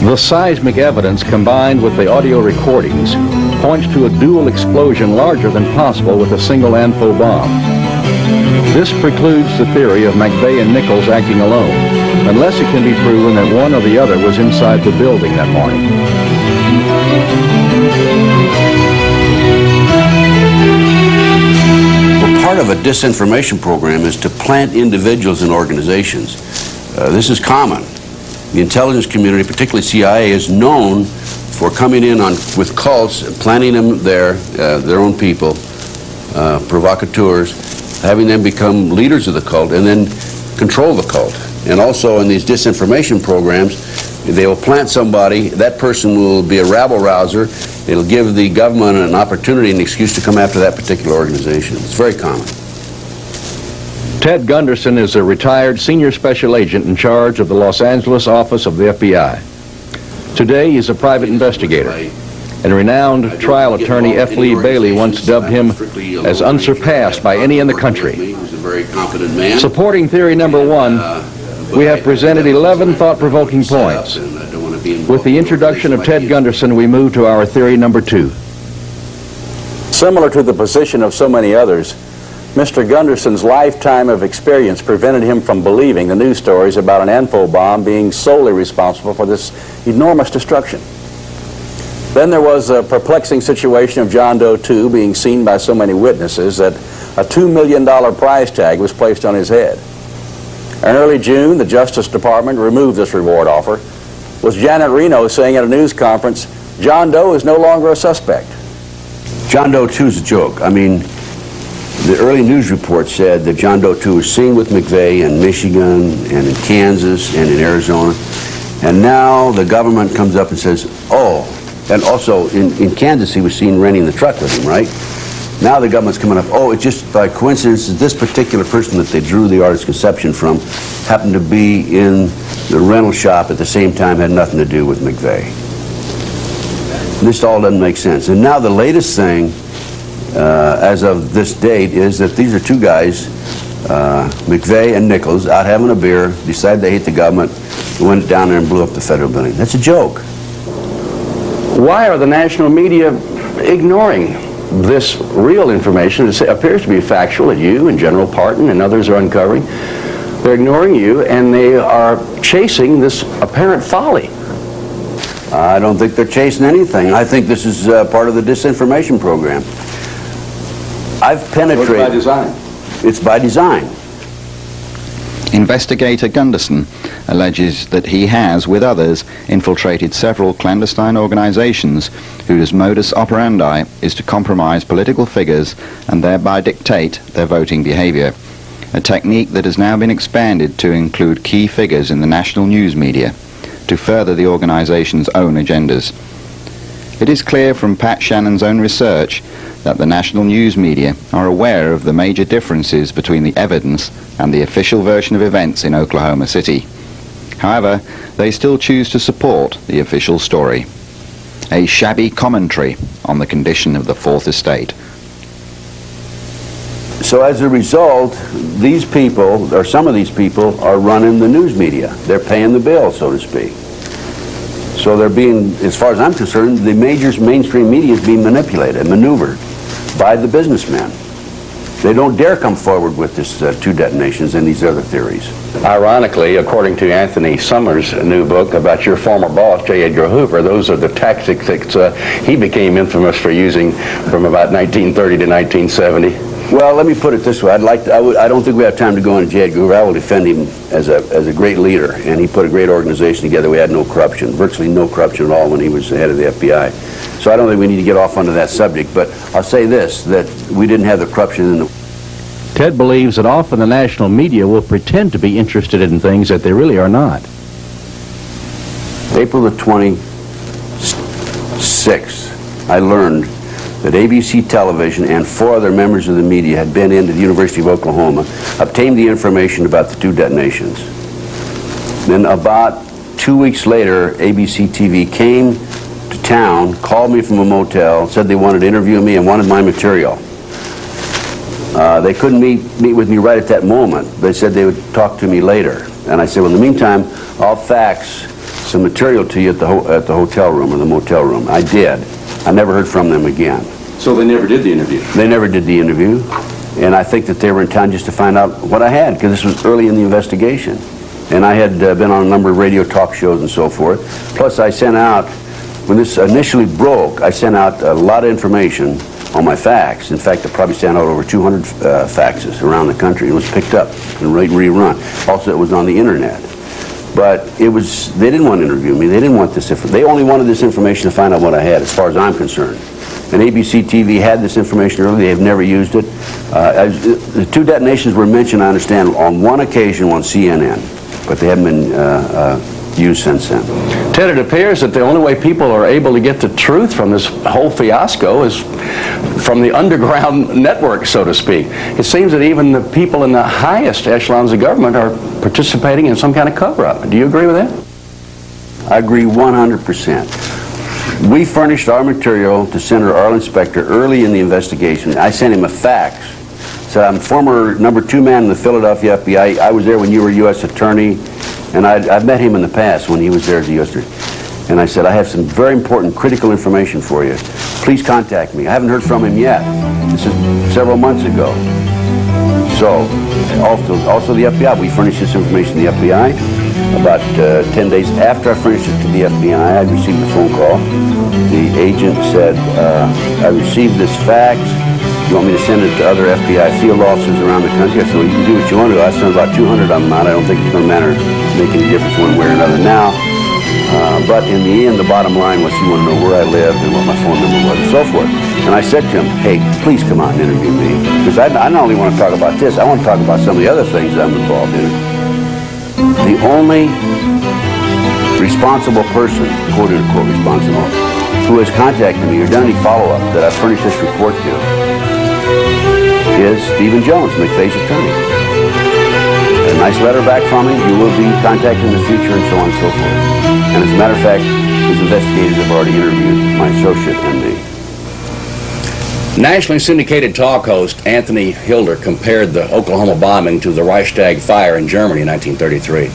The seismic evidence combined with the audio recordings points to a dual explosion larger than possible with a single ANFO bomb. This precludes the theory of McVeigh and Nichols acting alone, unless it can be proven that one or the other was inside the building that morning. Part of a disinformation program is to plant individuals and organizations. This is common. The intelligence community, particularly CIA, is known for coming in with cults, planting them there, their own people, provocateurs, having them become leaders of the cult, and then control the cult. And also in these disinformation programs, they will plant somebody, that person will be a rabble-rouser, it'll give the government an opportunity, an excuse to come after that particular organization. It's very common. Ted Gunderson is a retired senior special agent in charge of the Los Angeles office of the FBI. Today he's a private investigator, and renowned trial attorney F. Lee Bailey once dubbed him as unsurpassed by any in the country. Supporting theory number one, we have presented 11 thought-provoking points. With the introduction of Ted Gunderson, we move to our theory number two. Similar to the position of so many others, Mr. Gunderson's lifetime of experience prevented him from believing the news stories about an ANFO bomb being solely responsible for this enormous destruction. Then there was a perplexing situation of John Doe 2 being seen by so many witnesses that a $2 million price tag was placed on his head. In early June, the Justice Department removed this reward offer. Was Janet Reno saying at a news conference, John Doe is no longer a suspect? John Doe 2 is a joke. I mean, the early news report said that John Doe 2 was seen with McVeigh in Michigan and in Kansas and in Arizona. And now the government comes up and says, oh, and also in Kansas he was seen renting the truck with him, right? Now the government's coming up, oh, it's just by coincidence that this particular person that they drew the artist's conception from happened to be in the rental shop at the same time, had nothing to do with McVeigh. This all doesn't make sense. And now the latest thing, as of this date, is that these are two guys, McVeigh and Nichols, out having a beer, decided they hate the government, went down there and blew up the federal building. That's a joke. Why are the national media ignoring this real information? It appears to be factual that you and General Parton and others are uncovering. They're ignoring you, and they are chasing this apparent folly. I don't think they're chasing anything. I think this is part of the disinformation program. I've penetrated. It's by design. It's by design. Investigator Gunderson alleges that he has, with others, infiltrated several clandestine organizations whose modus operandi is to compromise political figures and thereby dictate their voting behavior, a technique that has now been expanded to include key figures in the national news media to further the organization's own agendas. It is clear from Pat Shannon's own research that the national news media are aware of the major differences between the evidence and the official version of events in Oklahoma City. However, they still choose to support the official story. A shabby commentary on the condition of the Fourth Estate. So as a result, these people, or some of these people, are running the news media. They're paying the bill, so to speak. So they're being, as far as I'm concerned, the major mainstream media is being manipulated, maneuvered by the businessmen. They don't dare come forward with this two detonations and these other theories. Ironically, according to Anthony Summers' new book about your former boss, J. Edgar Hoover, those are the tactics that he became infamous for using from about 1930 to 1970. Well, let me put it this way. I don't think we have time to go into J. Edgar Hoover. I will defend him as a great leader, and he put a great organization together. We had no corruption, virtually no corruption at all when he was the head of the FBI. So I don't think we need to get off onto that subject, but I'll say this, that we didn't have the corruption in the... Ted believes that often the national media will pretend to be interested in things that they really are not. April the 26th, I learned that ABC Television and 4 other members of the media had been into the University of Oklahoma, obtained the information about the two detonations. Then about 2 weeks later, ABC TV came to town, called me from a motel, said they wanted to interview me and wanted my material. They couldn't meet with me right at that moment. They said they would talk to me later. And I said, well, in the meantime, I'll fax some material to you at the hotel room or the motel room. I did. I never heard from them again. So they never did the interview? They never did the interview. And I think that they were in town just to find out what I had, because this was early in the investigation. And I had been on a number of radio talk shows and so forth. Plus I sent out, when this initially broke, I sent out a lot of information on my fax. In fact, I probably sent out over 200 faxes around the country. It was picked up and rerun. Also, it was on the internet. But it was, they didn't want to interview me. They didn't want this information. They only wanted this information to find out what I had, as far as I'm concerned. And ABC TV had this information earlier. They have never used it. The two detonations were mentioned, I understand, on one occasion on CNN, but they haven't been used since then. Ted, it appears that the only way people are able to get the truth from this whole fiasco is from the underground network, so to speak. It seems that even the people in the highest echelons of government are participating in some kind of cover-up. Do you agree with that? I agree 100%. We furnished our material to Senator Arlen Specter early in the investigation. I sent him a fax. Said, I'm former #2 man in the Philadelphia FBI. I was there when you were U.S. Attorney, and I've met him in the past when he was there as the U.S. Attorney. And I said, I have some very important, critical information for you. Please contact me. I haven't heard from him yet. This is several months ago. So, also the FBI, we furnished this information to the FBI. About 10 days after I furnished it to the FBI, I received a phone call. The agent said, I received this fax. You want me to send it to other FBI field officers around the country? I said, well, you can do what you want to do. I sent about 200 of them out. I don't think it's going to make any difference one way or another now. But in the end, the bottom line was he wanted to know where I lived and what my phone number was and so forth. And I said to him, hey, please come out and interview me. Because I not only want to talk about this, I want to talk about some of the other things I'm involved in. The only responsible person, quote-unquote responsible, who has contacted me or done any follow-up that I've furnished this report to is Stephen Jones, McVeigh's attorney. A nice letter back from him. You will be contacted in the future and so on and so forth. And as a matter of fact, his investigators have already interviewed my associate and me. Nationally syndicated talk host Anthony Hilder compared the Oklahoma bombing to the Reichstag fire in Germany in 1933,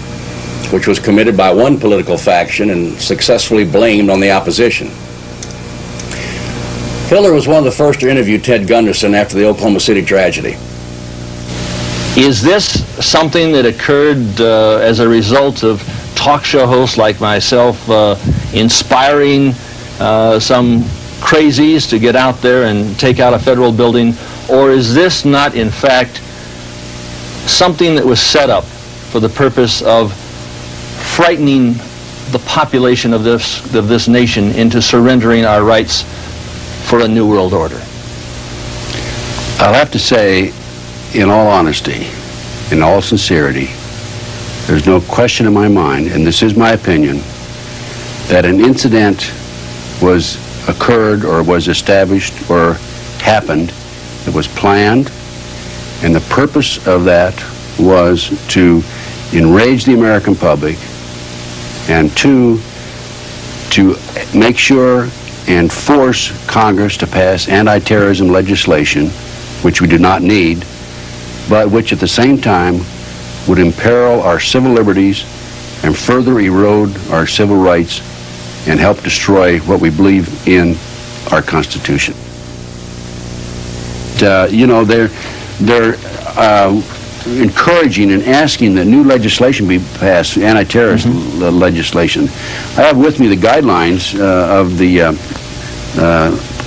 which was committed by one political faction and successfully blamed on the opposition. Hilder was one of the first to interview Ted Gunderson after the Oklahoma City tragedy. Is this something that occurred as a result of talk show hosts like myself inspiring some crazies to get out there and take out a federal building, or is this not in fact something that was set up for the purpose of frightening the population of this nation into surrendering our rights for a new world order? I'll have to say, in all honesty, in all sincerity, there's no question in my mind, and this is my opinion, that an incident occurred or was established or happened that was planned, and the purpose of that was to enrage the American public, and to make sure and force Congress to pass anti-terrorism legislation, which we do not need, but which at the same time would imperil our civil liberties and further erode our civil rights and help destroy what we believe in our Constitution. You know, they're encouraging and asking that new legislation be passed, anti-terrorist legislation. I have with me the guidelines of the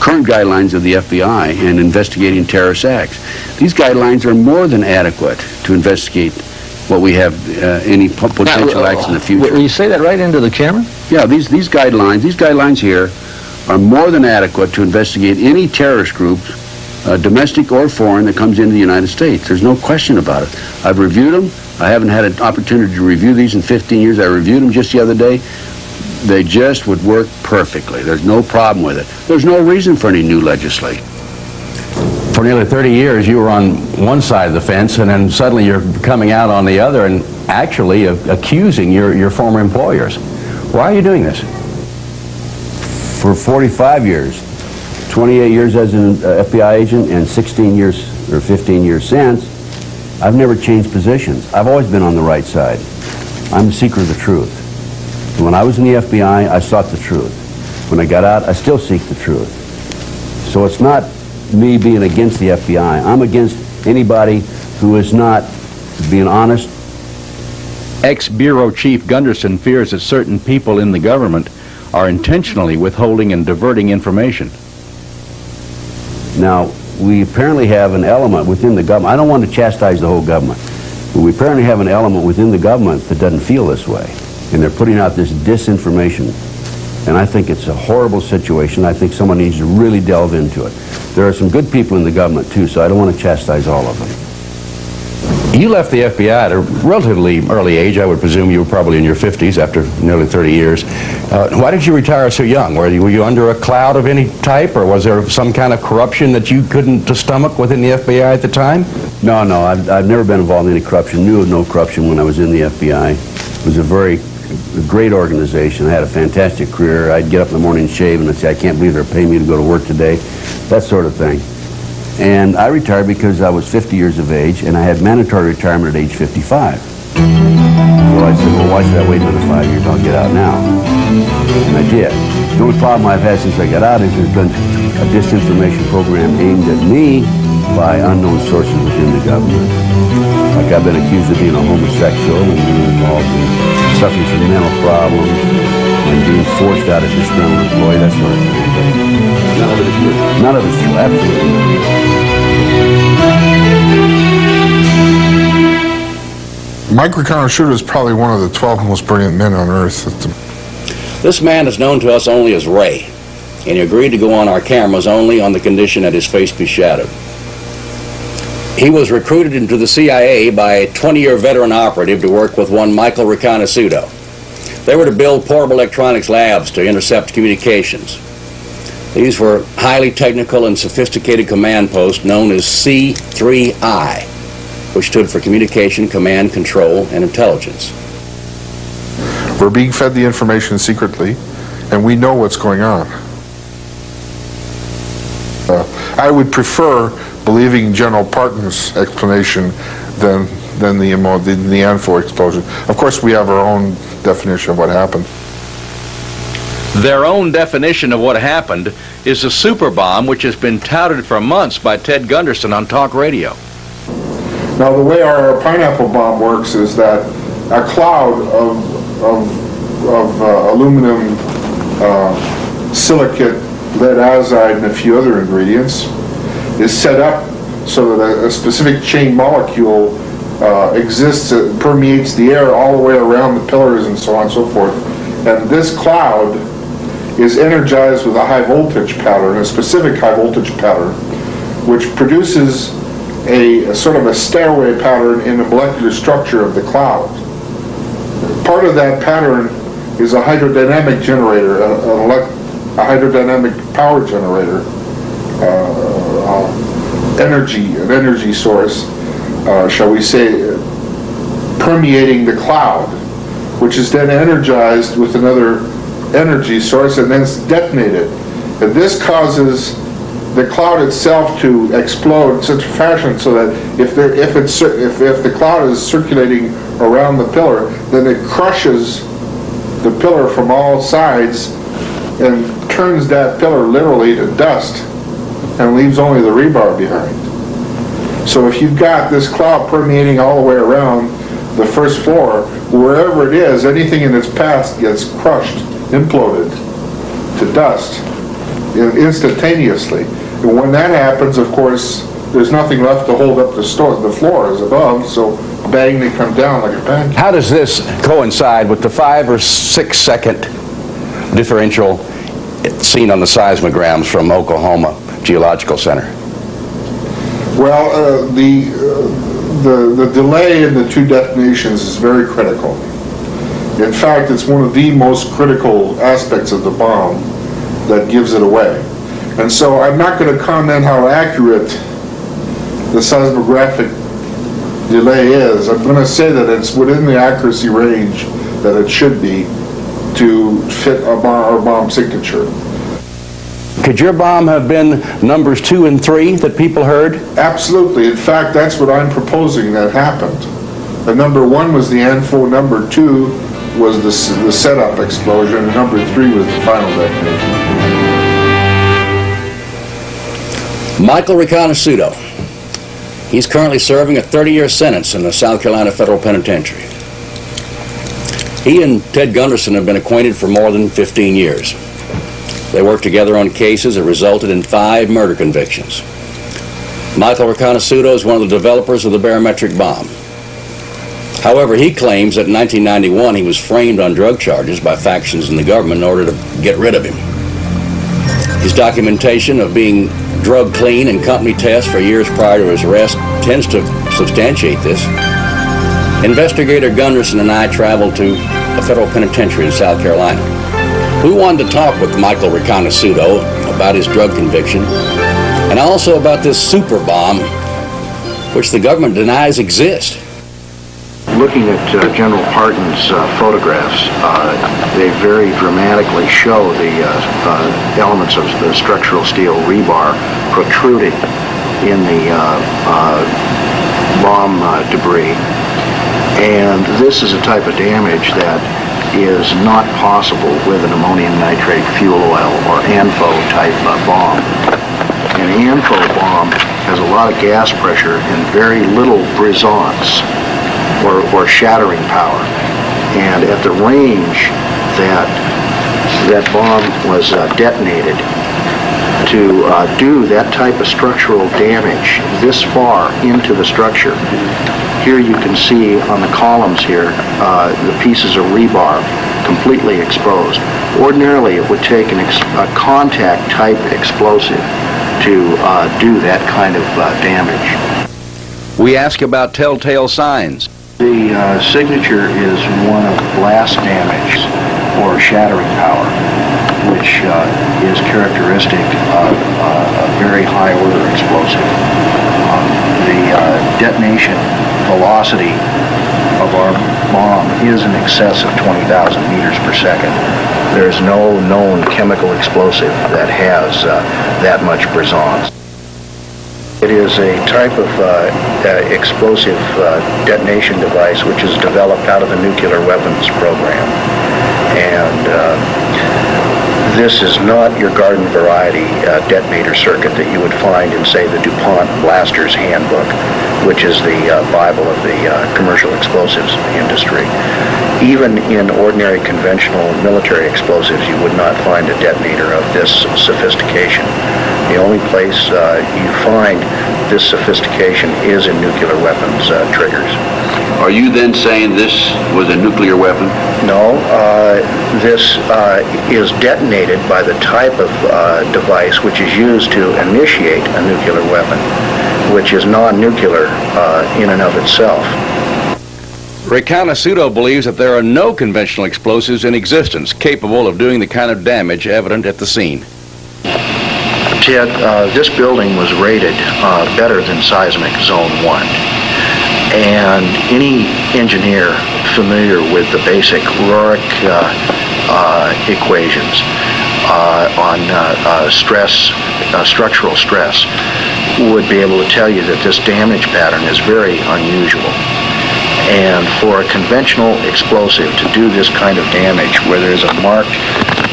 current guidelines of the FBI in investigating terrorist acts. These guidelines are more than adequate to investigate what we have, any potential acts in the future. Will you say that right into the camera? Yeah, these guidelines here are more than adequate to investigate any terrorist group, domestic or foreign, that comes into the United States. There's no question about it. I've reviewed them. I haven't had an opportunity to review these in 15 years. I reviewed them just the other day. They just would work perfectly. There's no problem with it. There's no reason for any new legislation. For nearly 30 years, you were on one side of the fence, and then suddenly you're coming out on the other and actually accusing your former employers. Why are you doing this? For 45 years, 28 years as an FBI agent and 16 years or 15 years since, I've never changed positions. I've always been on the right side. I'm a seeker of the truth. When I was in the FBI, I sought the truth. When I got out, I still seek the truth. So it's not me being against the FBI. I'm against anybody who is not being honest. Ex-Bureau Chief Gunderson fears that certain people in the government are intentionally withholding and diverting information. Now, we apparently have an element within the government. I don't want to chastise the whole government, but we apparently have an element within the government that doesn't feel this way. And they're putting out this disinformation. And I think it's a horrible situation. I think someone needs to really delve into it. There are some good people in the government, too, so I don't want to chastise all of them. You left the FBI at a relatively early age. I would presume you were probably in your 50s after nearly 30 years. Why did you retire so young? Were you under a cloud of any type, or was there some kind of corruption that you couldn't stomach within the FBI at the time? No, I've never been involved in any corruption. Knew of no corruption when I was in the FBI. It was a great organization. I had a fantastic career. I'd get up in the morning and shave and I'd say, I can't believe they're paying me to go to work today. That sort of thing. And I retired because I was 50 years of age and I had mandatory retirement at age 55. So I said, well, why should I wait another 5 years? I'll get out now. And I did. The only problem I've had since I got out is there's been a disinformation program aimed at me by unknown sources within the government. Like I've been accused of being a homosexual and being involved in suffering from mental problems and being forced out as a disgruntled employee, that sort of thing. But none of it is true. None of it is true, absolutely not. Mike Reconner is probably one of the 12 most brilliant men on earth. This man is known to us only as Ray, and he agreed to go on our cameras only on the condition that his face be shadowed. He was recruited into the CIA by a 20-year veteran operative to work with one Michael Reconner. They were to build portable electronics labs to intercept communications. These were highly technical and sophisticated command posts known as C3I, which stood for Communication, Command, Control, and Intelligence. We're being fed the information secretly, and we know what's going on. I would prefer believing General Parton's explanation than the ANFO explosion. Of course, we have our own definition of what happened. Their own definition of what happened is the super bomb, which has been touted for months by Ted Gunderson on talk radio. Now, the way our pineapple bomb works is that a cloud of aluminum silicate, lead azide, and a few other ingredients is set up so that a specific chain molecule exists, it permeates the air all the way around the pillars and so on and so forth. And this cloud is energized with a high voltage pattern, a specific high voltage pattern, which produces a sort of a stairway pattern in the molecular structure of the cloud. Part of that pattern is a hydrodynamic generator, a hydrodynamic power generator, an energy source, shall we say, permeating the cloud, which is then energized with another energy source and then it's detonated. And this causes the cloud itself to explode in such a fashion so that if the cloud is circulating around the pillar, then it crushes the pillar from all sides and turns that pillar literally to dust and leaves only the rebar behind. So if you've got this cloud permeating all the way around the first floor, wherever it is, anything in its path gets crushed, imploded to dust instantaneously. And when that happens, of course, there's nothing left to hold up the floor is above, so bang, they come down like a pancake. How does this coincide with the 5 or 6 second differential seen on the seismograms from Oklahoma Geological Center? Well, the delay in the two detonations is very critical. In fact, it's one of the most critical aspects of the bomb that gives it away. And so I'm not going to comment how accurate the seismographic delay is. I'm going to say that it's within the accuracy range that it should be to fit our bomb signature. Could your bomb have been numbers 2 and 3 that people heard? Absolutely. In fact, that's what I'm proposing that happened. The number 1 was the ANFO, number 2 was the setup explosion, and number 3 was the final detonation. Michael Riconosciuto. He's currently serving a 30-year sentence in the South Carolina Federal Penitentiary. He and Ted Gunderson have been acquainted for more than 15 years. They worked together on cases that resulted in 5 murder convictions. Michael Riconosciuto is one of the developers of the barometric bomb. However, he claims that in 1991 he was framed on drug charges by factions in the government in order to get rid of him. His documentation of being drug clean and company tests for years prior to his arrest tends to substantiate this. Investigator Gunderson and I traveled to a federal penitentiary in South Carolina. We wanted to talk with Michael Riconosciuto about his drug conviction and also about this super bomb which the government denies exists. Looking at General Parton's photographs, they very dramatically show the elements of the structural steel rebar protruding in the bomb debris. And this is a type of damage that is not possible with an ammonium nitrate fuel oil or ANFO type bomb. An ANFO bomb has a lot of gas pressure and very little brisance or shattering power. And at the range that that bomb was detonated, to do that type of structural damage this far into the structure, here you can see on the columns here the pieces of rebar completely exposed. Ordinarily it would take a contact type explosive to do that kind of damage. We ask about telltale signs. The signature is one of blast damage or shattering power, which is characteristic of a very high order explosive. The detonation velocity of our bomb is in excess of 20,000 meters per second. There is no known chemical explosive that has that much brisance. It is a type of explosive detonation device which is developed out of the nuclear weapons program. And this is not your garden variety detonator circuit that you would find in, say, the DuPont Blaster's Handbook, which is the Bible of the commercial explosives industry. Even in ordinary conventional military explosives, you would not find a detonator of this sophistication. The only place you find this sophistication is in nuclear weapons triggers. Are you then saying this was a nuclear weapon? No, this is detonated by the type of device which is used to initiate a nuclear weapon, which is non-nuclear in and of itself. Ricanasuto believes that there are no conventional explosives in existence capable of doing the kind of damage evident at the scene. Ted, this building was rated better than seismic zone 1. And any engineer familiar with the basic Roerich equations on stress, structural stress, would be able to tell you that this damage pattern is very unusual. And for a conventional explosive to do this kind of damage, where there's a marked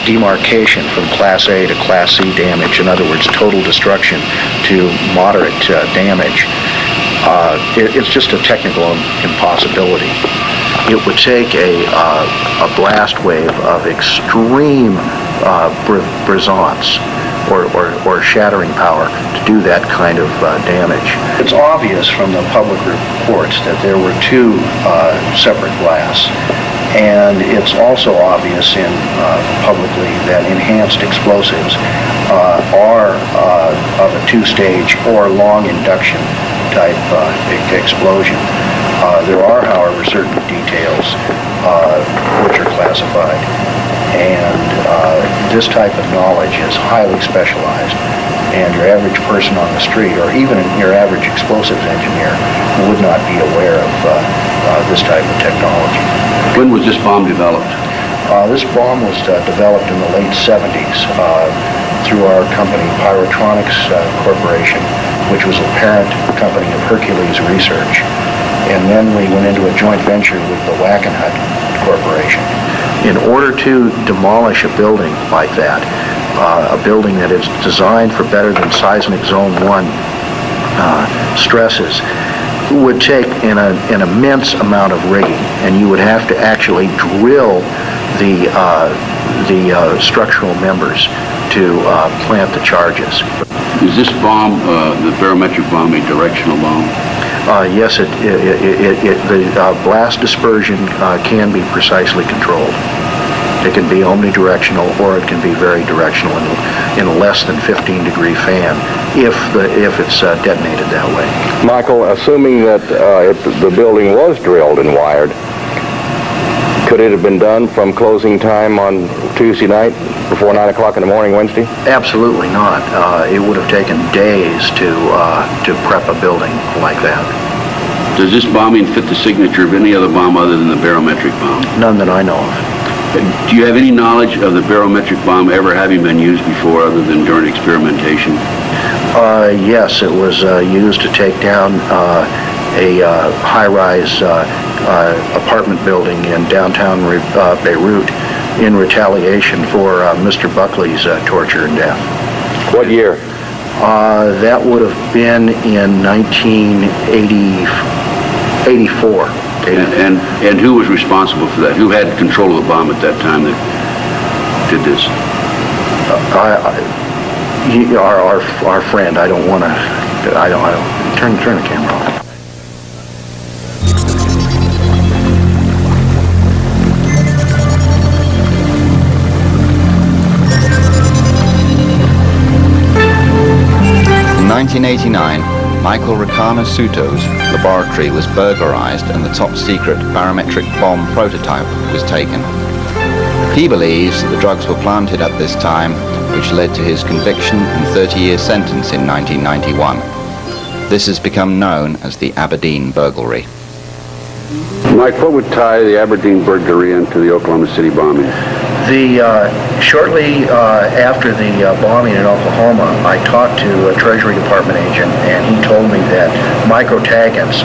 demarcation from Class A to Class C damage, in other words, total destruction to moderate damage, it's just a technical impossibility. It would take a blast wave of extreme brisance or shattering power to do that kind of damage. It's obvious from the public reports that there were two separate blasts. And it's also obvious in publicly that enhanced explosives are of a two-stage or long induction type explosion. There are, however, certain details which are classified, and this type of knowledge is highly specialized, and your average person on the street, or even your average explosives engineer, would not be aware of this type of technology. When was this bomb developed? This bomb was developed in the late 70s through our company, Pyrotronics Corporation, which was a parent company of Hercules Research. And then we went into a joint venture with the Wackenhut Corporation. In order to demolish a building like that, a building that is designed for better than seismic zone 1 stresses, would take an immense amount of rigging, and you would have to actually drill the structural members to plant the charges. Is this bomb, the barometric bomb, a directional bomb? Yes, the blast dispersion can be precisely controlled. It can be omnidirectional, or it can be very directional in a less than 15-degree fan if it's detonated that way. Michael, assuming that the building was drilled and wired, could it have been done from closing time on Tuesday night before 9 o'clock in the morning Wednesday? Absolutely not. It would have taken days to prep a building like that. Does this bombing fit the signature of any other bomb other than the barometric bomb? None that I know of. Do you have any knowledge of the barometric bomb ever having been used before other than during experimentation? Yes, it was used to take down a high-rise apartment building in downtown Beirut in retaliation for Mr. Buckley's torture and death. What year? That would have been in 1984. And who was responsible for that? Who had control of the bomb at that time that did this? Our friend. I don't want to. I don't. Turn the camera off. In 1989, Michael Ricanasuto's laboratory was burglarized and the top-secret barometric bomb prototype was taken. He believes that the drugs were planted at this time, which led to his conviction and 30-year sentence in 1991. This has become known as the Aberdeen burglary. Mike, what would tie the Aberdeen burglary into the Oklahoma City bombing? Shortly after the bombing in Oklahoma, I talked to a Treasury Department agent, and he told me that microtaggants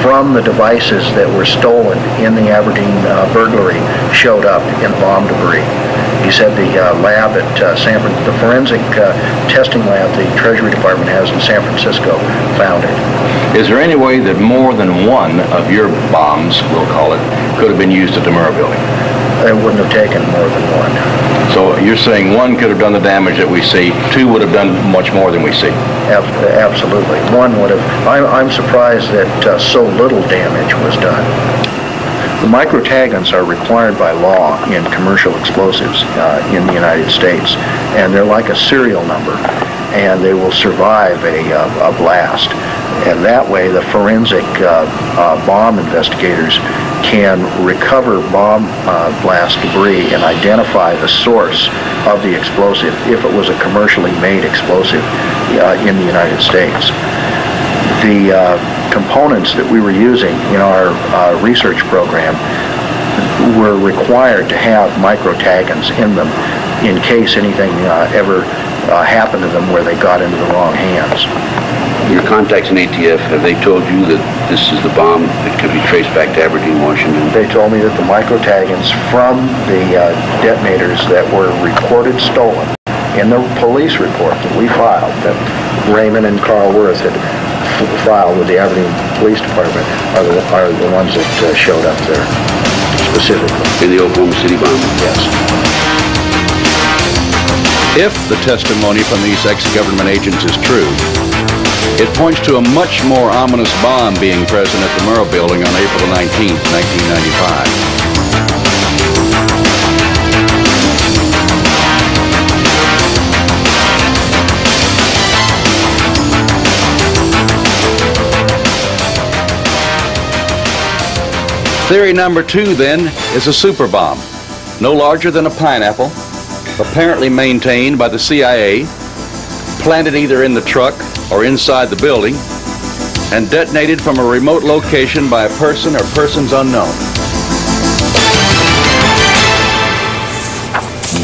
from the devices that were stolen in the Aberdeen burglary showed up in bomb debris. He said the lab at the forensic testing lab the Treasury Department has in San Francisco found it. Is there any way that more than one of your bombs, we'll call it, could have been used at the Murrah building? it wouldn't have taken more than one. So you're saying one could have done the damage that we see, two would have done much more than we see? Absolutely. One would have. I'm surprised that so little damage was done. The microtagons are required by law in commercial explosives in the United States, and they're like a serial number, and they will survive a blast. And that way, the forensic bomb investigators can recover bomb blast debris and identify the source of the explosive if it was a commercially made explosive in the United States. The components that we were using in our research program were required to have microtagons in them in case anything ever happened to them where they got into the wrong hands. Your contacts in ATF, have they told you that this is the bomb that could be traced back to Aberdeen, Washington? They told me that the microtagons from the detonators that were reported stolen in the police report that we filed, that Raymond and Carl Worth had filed with the Aberdeen Police Department, are the ones that showed up there specifically. In the Oklahoma City bomb? Yes. If the testimony from these ex-government agents is true, it points to a much more ominous bomb being present at the Murrah Building on April 19, 1995. Theory number 2, then, is a super bomb, no larger than a pineapple, apparently maintained by the CIA, planted either in the truck or inside the building, and detonated from a remote location by a person or persons unknown.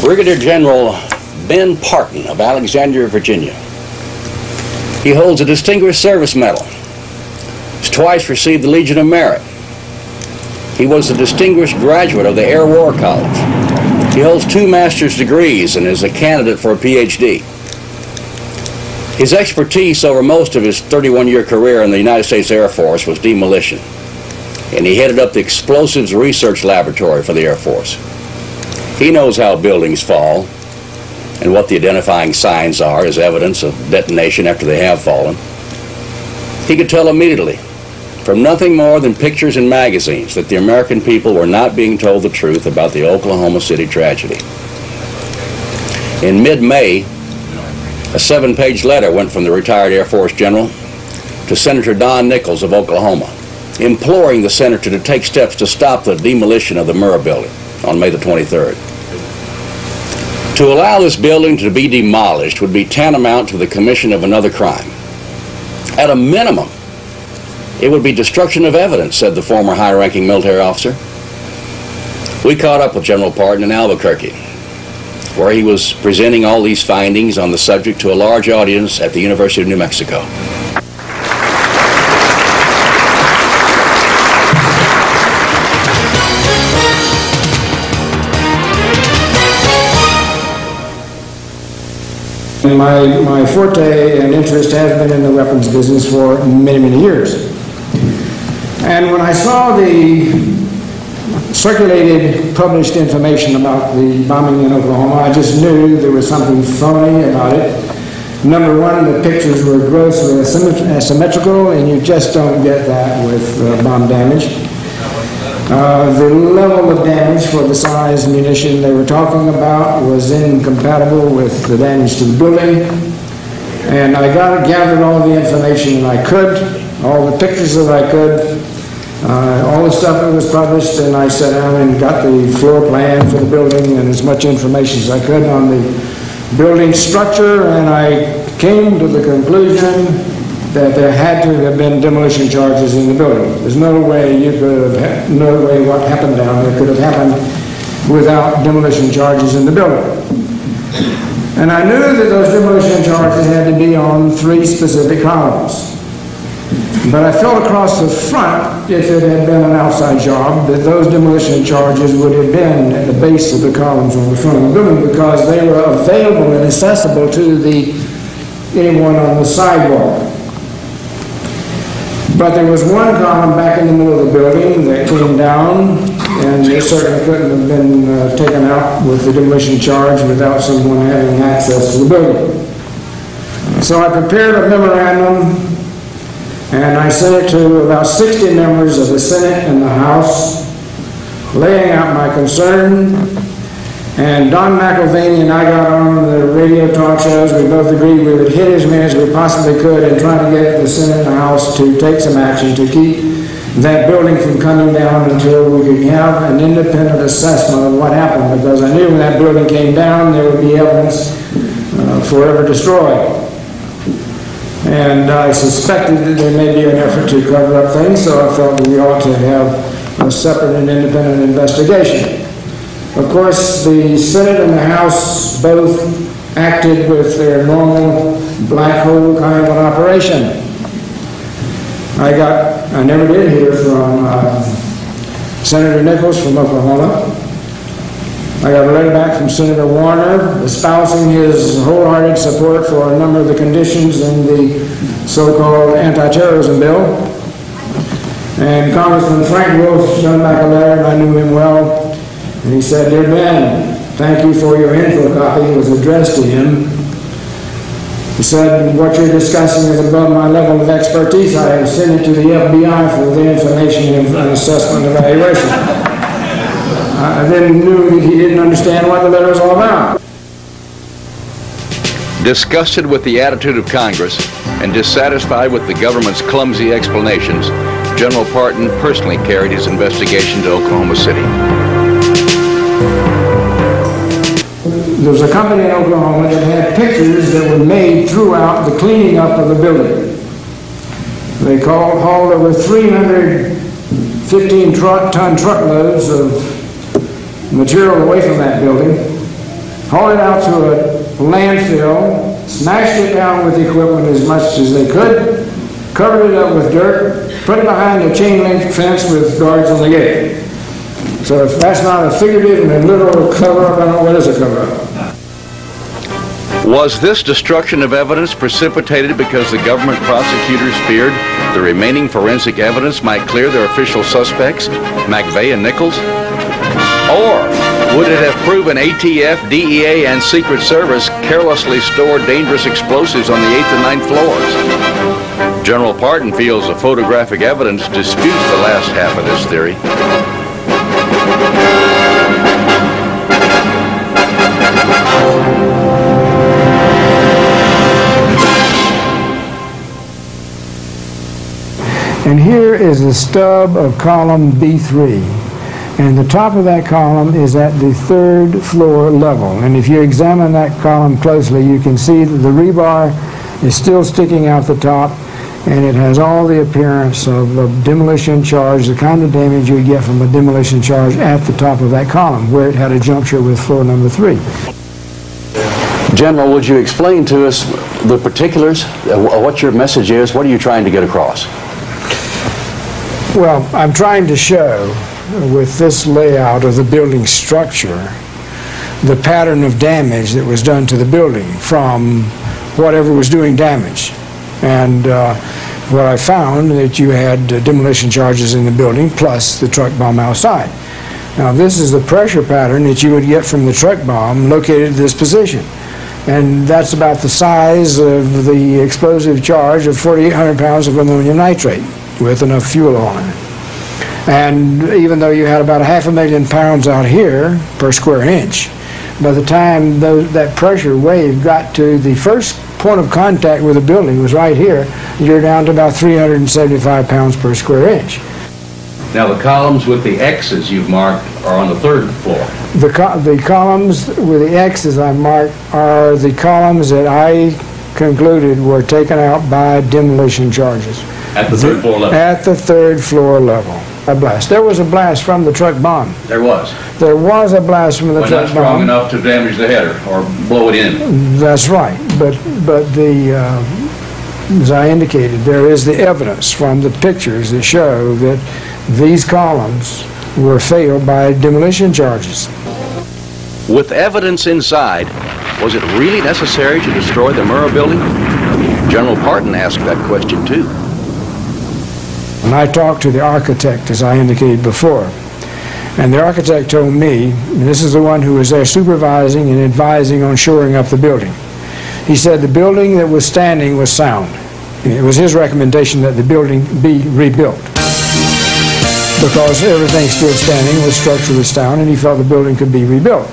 Brigadier General Ben Parton of Alexandria, Virginia. He holds a Distinguished Service Medal. He's twice received the Legion of Merit. He was a distinguished graduate of the Air War College. He holds 2 master's degrees and is a candidate for a PhD. His expertise over most of his 31-year career in the United States Air Force was demolition, and he headed up the Explosives Research Laboratory for the Air Force. He knows how buildings fall and what the identifying signs are as evidence of detonation after they have fallen. He could tell immediately, from nothing more than pictures in magazines, that the American people were not being told the truth about the Oklahoma City tragedy. In mid-May, a 7-page letter went from the retired Air Force general to Senator Don Nichols of Oklahoma, imploring the senator to take steps to stop the demolition of the Murrah building on May the 23rd. To allow this building to be demolished would be tantamount to the commission of another crime. At a minimum, it would be destruction of evidence, said the former high-ranking military officer. We caught up with General Parton in Albuquerque, where he was presenting all these findings on the subject to a large audience at the University of New Mexico. My forte and interest has been in the weapons business for many, many years. And when I saw the circulated, published information about the bombing in Oklahoma, I just knew there was something phony about it. Number one, the pictures were grossly asymmetrical, and you just don't get that with bomb damage. The level of damage for the size munition they were talking about was incompatible with the damage to the building. And I gathered all the information I could, all the pictures that I could, all the stuff that was published, and I sat down and got the floor plan for the building and as much information as I could on the building structure, and I came to the conclusion that there had to have been demolition charges in the building. There's no way you could have, no way what happened down there could have happened without demolition charges in the building. And I knew that those demolition charges had to be on 3 specific columns. But I felt across the front, if it had been an outside job, that those demolition charges would have been at the base of the columns on the front of the building, because they were available and accessible to anyone on the sidewalk. But there was one column back in the middle of the building that came down, and they certainly couldn't have been taken out with the demolition charge without someone having access to the building. So I prepared a memorandum, and I sent it to about 60 members of the Senate and the House, laying out my concern. And Don McIlvaney and I got on the radio talk shows. We both agreed we would hit as many as we possibly could and try to get the Senate and the House to take some action to keep that building from coming down until we could have an independent assessment of what happened, because I knew when that building came down there would be evidence forever destroyed. And I suspected that there may be an effort to cover up things, so I felt that we ought to have a separate and independent investigation. Of course, the Senate and the House both acted with their normal black hole kind of an operation. I never did hear from Senator Nichols from Oklahoma. I got a letter back from Senator Warner espousing his wholehearted support for a number of the conditions in the so-called anti-terrorism bill. And Congressman Frank Wolf sent back a letter, and I knew him well. And he said, "Dear Ben, thank you for your info copy." It was addressed to him. He said, "What you're discussing is above my level of expertise. I have sent it to the FBI for the information and assessment evaluation." I then knew that he didn't understand what the letter was all about. Disgusted with the attitude of Congress and dissatisfied with the government's clumsy explanations, General Parton personally carried his investigation to Oklahoma City. There was a company in Oklahoma that had pictures that were made throughout the cleaning up of the building. They hauled over 315-ton truckloads of material away from that building, hauled it out to a landfill, smashed it down with equipment as much as they could, covered it up with dirt, put it behind a chain link fence with guards on the gate. So if that's not a figurative and a literal cover-up, I don't know what is a cover-up. Was this destruction of evidence precipitated because the government prosecutors feared the remaining forensic evidence might clear their official suspects, McVeigh and Nichols? Or would it have proven ATF, DEA, and Secret Service carelessly stored dangerous explosives on the 8th and 9th floors? General Parton feels the photographic evidence disputes the last half of this theory. And here is the stub of column B3. And the top of that column is at the 3rd floor level. And if you examine that column closely, you can see that the rebar is still sticking out the top, and it has all the appearance of a demolition charge, the kind of damage you would get from a demolition charge at the top of that column, where it had a juncture with floor number 3. General, would you explain to us the particulars, what your message is? What are you trying to get across? Well, I'm trying to show with this layout of the building structure the pattern of damage that was done to the building from whatever was doing damage. And what I found that you had demolition charges in the building plus the truck bomb outside. Now this is the pressure pattern that you would get from the truck bomb located at this position. And that's about the size of the explosive charge of 4,800 pounds of ammonium nitrate with enough fuel on it. And even though you had about 500,000 pounds out here per square inch, by the time that pressure wave got to the first point of contact with the building was right here, you're down to about 375 pounds per square inch. Now the columns with the X's you've marked are on the 3rd floor. The columns with the X's I marked are the columns that I concluded were taken out by demolition charges. At the 3rd floor level? At the 3rd floor level. A blast. There was a blast from the truck bomb. There was? There was a blast from the truck bomb. But not strong enough to damage the header or blow it in. That's right. But as I indicated, there is the evidence from the pictures that show that these columns were failed by demolition charges. With evidence inside, was it really necessary to destroy the Murrah building? General Parton asked that question too. And I talked to the architect, as I indicated before, And the architect told me, and this is the one who was there supervising and advising on shoring up the building. He said the building that was standing was sound. And it was his recommendation that the building be rebuilt, because everything still standing was structurally sound, and he felt the building could be rebuilt.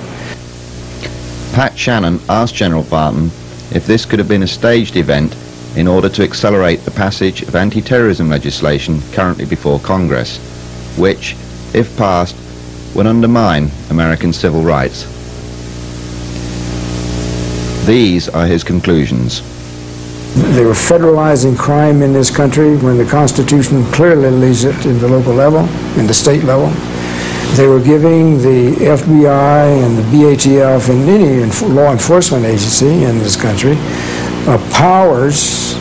Pat Shannon asked General Barton if this could have been a staged event in order to accelerate the passage of anti-terrorism legislation currently before Congress, which, if passed, would undermine American civil rights. These are his conclusions. They were federalizing crime in this country when the Constitution clearly leaves it in the local level, in the state level. They were giving the FBI and the BATF and any law enforcement agency in this country powers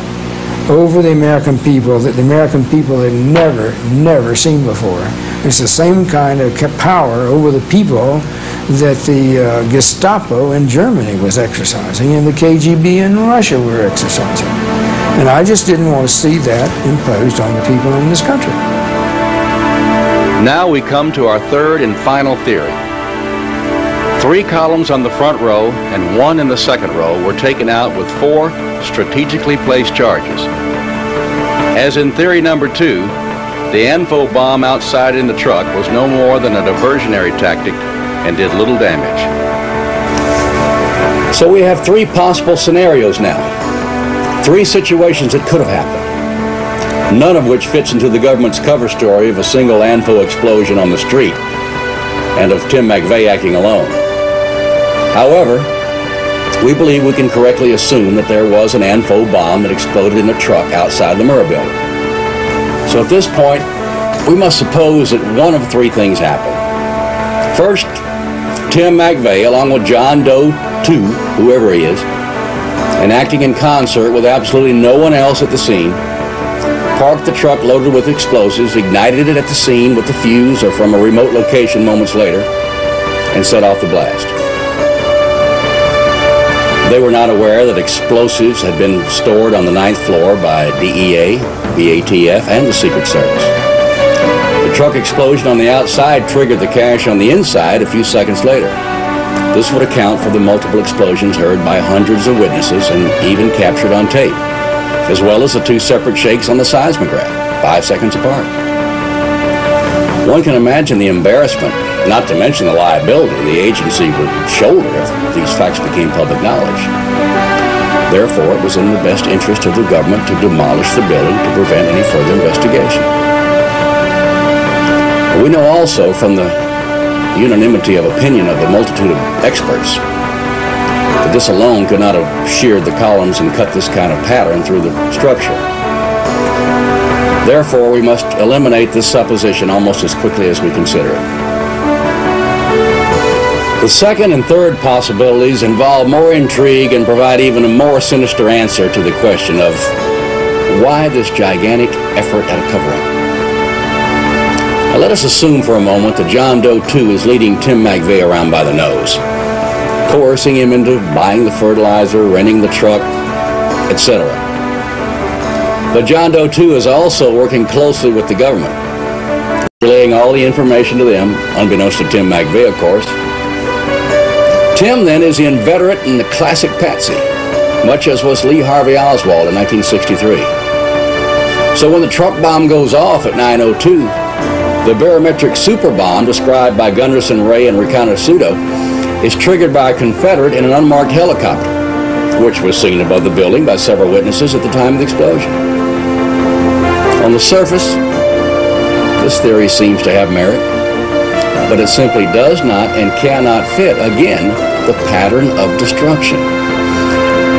over the American people that the American people had never seen before. It's the same kind of power over the people that the Gestapo in Germany was exercising and the KGB in Russia were exercising. And I just didn't want to see that imposed on the people in this country. Now we come to our third and final theory. 3 columns on the front row and 1 in the second row were taken out with 4 strategically placed charges. As in theory number 2, the ANFO bomb outside in the truck was no more than a diversionary tactic and did little damage. So we have 3 possible scenarios now. 3 situations that could have happened, none of which fits into the government's cover story of a single ANFO explosion on the street and of Tim McVeigh acting alone. However, we believe we can correctly assume that there was an ANFO bomb that exploded in a truck outside the Murrah building. So at this point, we must suppose that one of 3 things happened. First, Tim McVeigh, along with John Doe II, whoever he is, and acting in concert with absolutely no one else at the scene, parked the truck loaded with explosives, ignited it at the scene with the fuse or from a remote location moments later, and set off the blast. They were not aware that explosives had been stored on the 9th floor by DEA, BATF, and the Secret Service. The truck explosion on the outside triggered the cache on the inside a few seconds later. This would account for the multiple explosions heard by hundreds of witnesses and even captured on tape, as well as the 2 separate shakes on the seismograph, 5 seconds apart. One can imagine the embarrassment, not to mention the liability the agency would shoulder if these facts became public knowledge. Therefore, it was in the best interest of the government to demolish the building to prevent any further investigation. We know also from the unanimity of opinion of a multitude of experts that this alone could not have sheared the columns and cut this kind of pattern through the structure. Therefore, we must eliminate this supposition almost as quickly as we consider it. The second and third possibilities involve more intrigue and provide even a more sinister answer to the question of why this gigantic effort at a cover-up. Now, let us assume for a moment that John Doe II is leading Tim McVeigh around by the nose, coercing him into buying the fertilizer, renting the truck, etc. But John Doe II is also working closely with the government, relaying all the information to them, unbeknownst to Tim McVeigh, of course. Tim, then, is the inveterate and the classic patsy, much as was Lee Harvey Oswald in 1963. So when the truck bomb goes off at 9:02, the barometric super bomb described by Gunderson, Ray, and Reconnaissance is triggered by a Confederate in an unmarked helicopter, which was seen above the building by several witnesses at the time of the explosion. On the surface, this theory seems to have merit, but it simply does not and cannot fit, again, the pattern of destruction.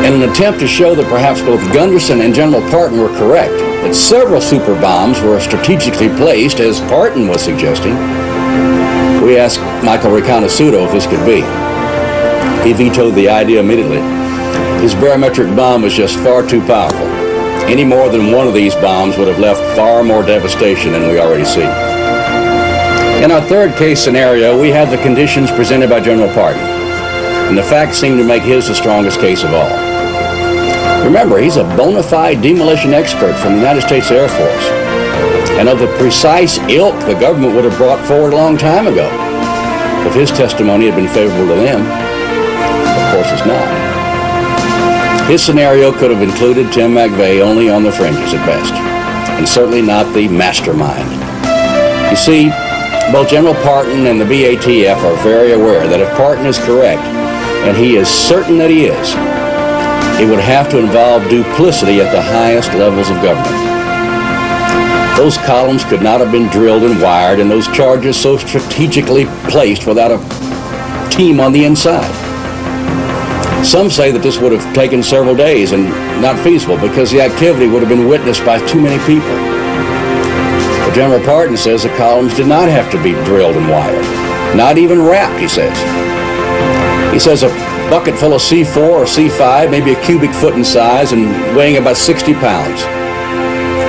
In an attempt to show that perhaps both Gunderson and General Parton were correct, that several super bombs were strategically placed, as Parton was suggesting, we asked Michael Reconnaissance if this could be. He vetoed the idea immediately. His barometric bomb was just far too powerful. Any more than one of these bombs would have left far more devastation than we already see. In our third case scenario, we have the conditions presented by General Parton, and the facts seem to make his the strongest case of all. Remember, he's a bona fide demolition expert from the United States Air Force. and of the precise ilk the government would have brought forward a long time ago if his testimony had been favorable to them. Of course it's not. His scenario could have included Tim McVeigh only on the fringes at best, and certainly not the mastermind. You see, both General Parton and the BATF are very aware that if Parton is correct, and he is certain that he is, it would have to involve duplicity at the highest levels of government. Those columns could not have been drilled and wired, and those charges so strategically placed without a team on the inside. Some say that this would have taken several days and not feasible because the activity would have been witnessed by too many people. But General Parton says the columns did not have to be drilled and wired, not even wrapped, he says. He says a bucket full of C4 or C5, maybe a cubic foot in size and weighing about 60 pounds.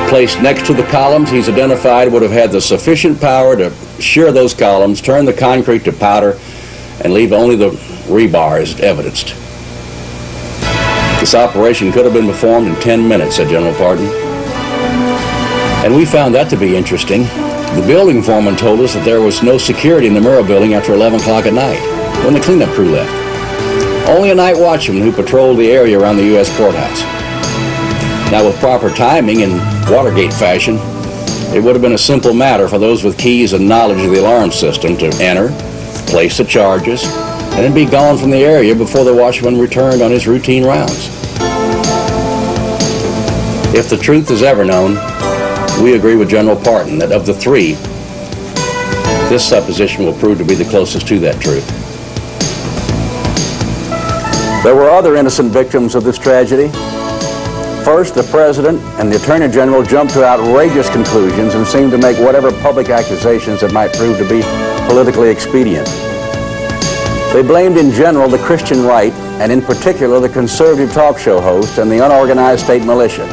Placed next to the columns he's identified would have had the sufficient power to shear those columns, turn the concrete to powder, and leave only the rebar as evidenced. This operation could have been performed in 10 minutes, said General Parton. And we found that to be interesting. The building foreman told us that there was no security in the Murrah building after 11 o'clock at night, when the cleanup crew left. Only a night watchman who patrolled the area around the U.S. courthouse. Now, with proper timing in Watergate fashion, it would have been a simple matter for those with keys and knowledge of the alarm system to enter, place the charges, and then be gone from the area before the watchman returned on his routine rounds. If the truth is ever known, we agree with General Parton that of the three, this supposition will prove to be the closest to that truth. There were other innocent victims of this tragedy. First, the President and the Attorney General jumped to outrageous conclusions and seemed to make whatever public accusations that might prove to be politically expedient. They blamed in general the Christian right, and in particular the conservative talk show host and the unorganized state militia.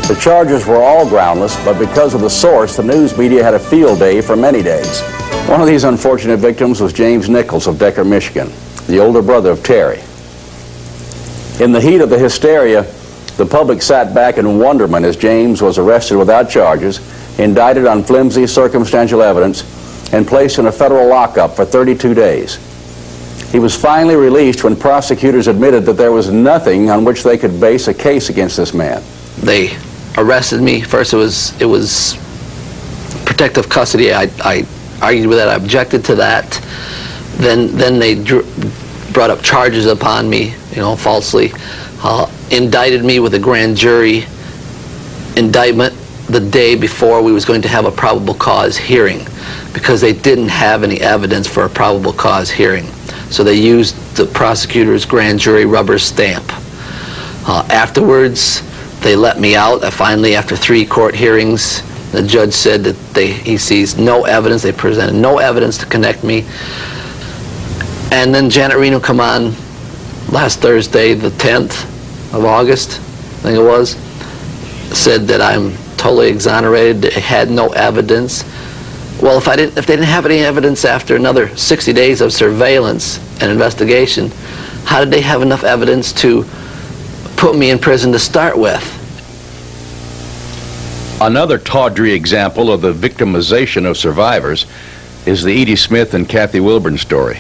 The charges were all groundless, but because of the source, the news media had a field day for many days. One of these unfortunate victims was James Nichols of Decker, Michigan, the older brother of Terry. In the heat of the hysteria, the public sat back in wonderment as James was arrested without charges, indicted on flimsy circumstantial evidence, and placed in a federal lockup for 32 days. He was finally released when prosecutors admitted that there was nothing on which they could base a case against this man. They arrested me. First it was protective custody. I argued with that. I objected to that. Then they brought up charges upon me, falsely. Indicted me with a grand jury indictment the day before we was going to have a probable cause hearing, because they didn't have any evidence for a probable cause hearing. So they used the prosecutor's grand jury rubber stamp. Afterwards, they let me out. Finally, after 3 court hearings, the judge said that he sees no evidence. They presented no evidence to connect me. And then Janet Reno come on last Thursday, the 10th of August, I think it was, said that I'm totally exonerated. They had no evidence. Well, if they didn't have any evidence after another 60 days of surveillance and investigation, how did they have enough evidence to put me in prison to start with? Another tawdry example of the victimization of survivors is the Edie Smith and Kathy Wilburn story.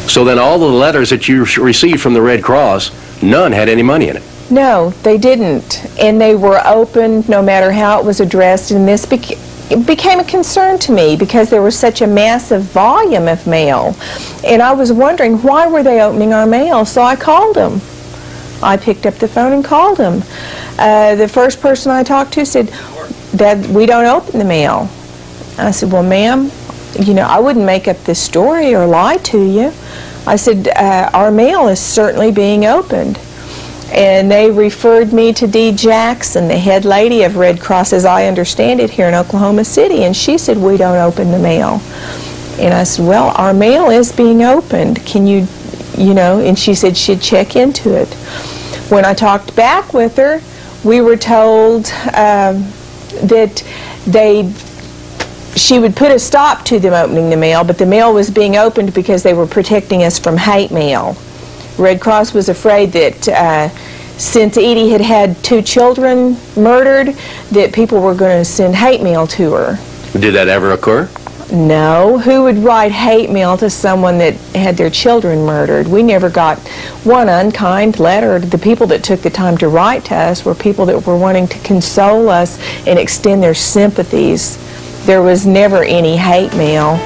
So then all the letters that you received from the Red Cross, none had any money in it? No, they didn't. And they were opened no matter how it was addressed. And this became a concern to me because there was such a massive volume of mail. And I was wondering, why were they opening our mail? So I called them. I picked up the phone and called them. The first person I talked to said, "Dad, we don't open the mail." I said, "Well, ma'am, I wouldn't make up this story or lie to you." I said, "Our mail is certainly being opened." And they referred me to Dee Jackson, the head lady of Red Cross, as I understand it, here in Oklahoma City. And she said, "We don't open the mail." And I said, "Well, our mail is being opened. Can you, and she said she'd check into it. When I talked back with her, we were told that she would put a stop to them opening the mail, but the mail was being opened because they were protecting us from hate mail. Red Cross was afraid that since Edie had had 2 children murdered, that people were going to send hate mail to her. Did that ever occur? No. Who would write hate mail to someone that had their children murdered? We never got one unkind letter. The people that took the time to write to us were people that were wanting to console us and extend their sympathies. There was never any hate mail.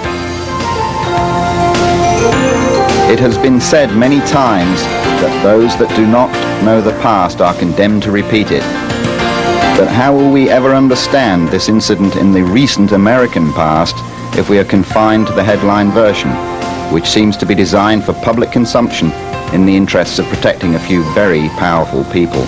It has been said many times that those that do not know the past are condemned to repeat it. But how will we ever understand this incident in the recent American past if we are confined to the headline version, which seems to be designed for public consumption in the interests of protecting a few very powerful people?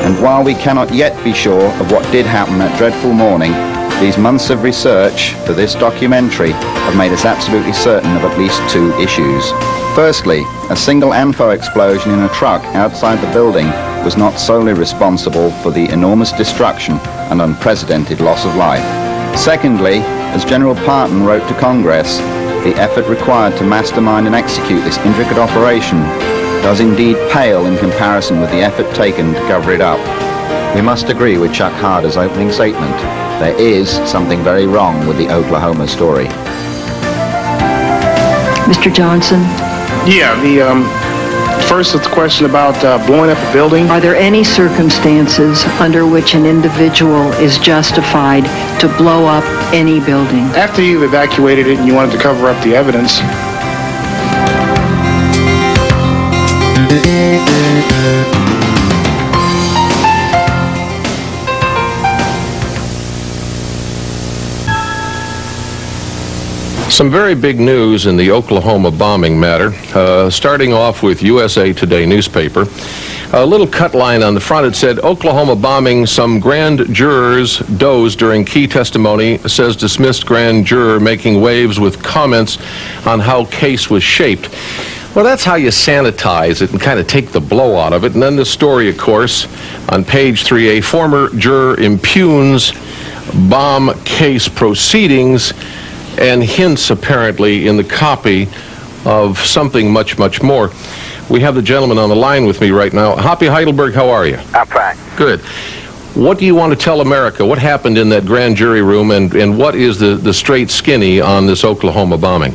And while we cannot yet be sure of what did happen that dreadful morning, these months of research for this documentary have made us absolutely certain of at least 2 issues. Firstly, a single ANFO explosion in a truck outside the building was not solely responsible for the enormous destruction and unprecedented loss of life. Secondly, as General Parton wrote to Congress, the effort required to mastermind and execute this intricate operation does indeed pale in comparison with the effort taken to cover it up. We must agree with Chuck Harder's opening statement. There is something very wrong with the Oklahoma story. Mr. Johnson? Yeah, first it's a question about blowing up a building. Are there any circumstances under which an individual is justified to blow up any building? After you've evacuated it and you wanted to cover up the evidence. Some very big news in the Oklahoma bombing matter, starting off with USA Today newspaper. A little cut line on the front, it said, Oklahoma bombing, some grand jurors dozed during key testimony, says dismissed grand juror making waves with comments on how case was shaped. Well, that's how you sanitize it and kind of take the blow out of it. And then the story, of course, on page 3A, former juror impugns bomb case proceedings, and hints apparently in the copy of something much, much more. We have the gentleman on the line with me right now. Hoppy Heidelberg, how are you? I'm fine. Good. What do you want to tell America? What happened in that grand jury room, and what is the straight skinny on this Oklahoma bombing?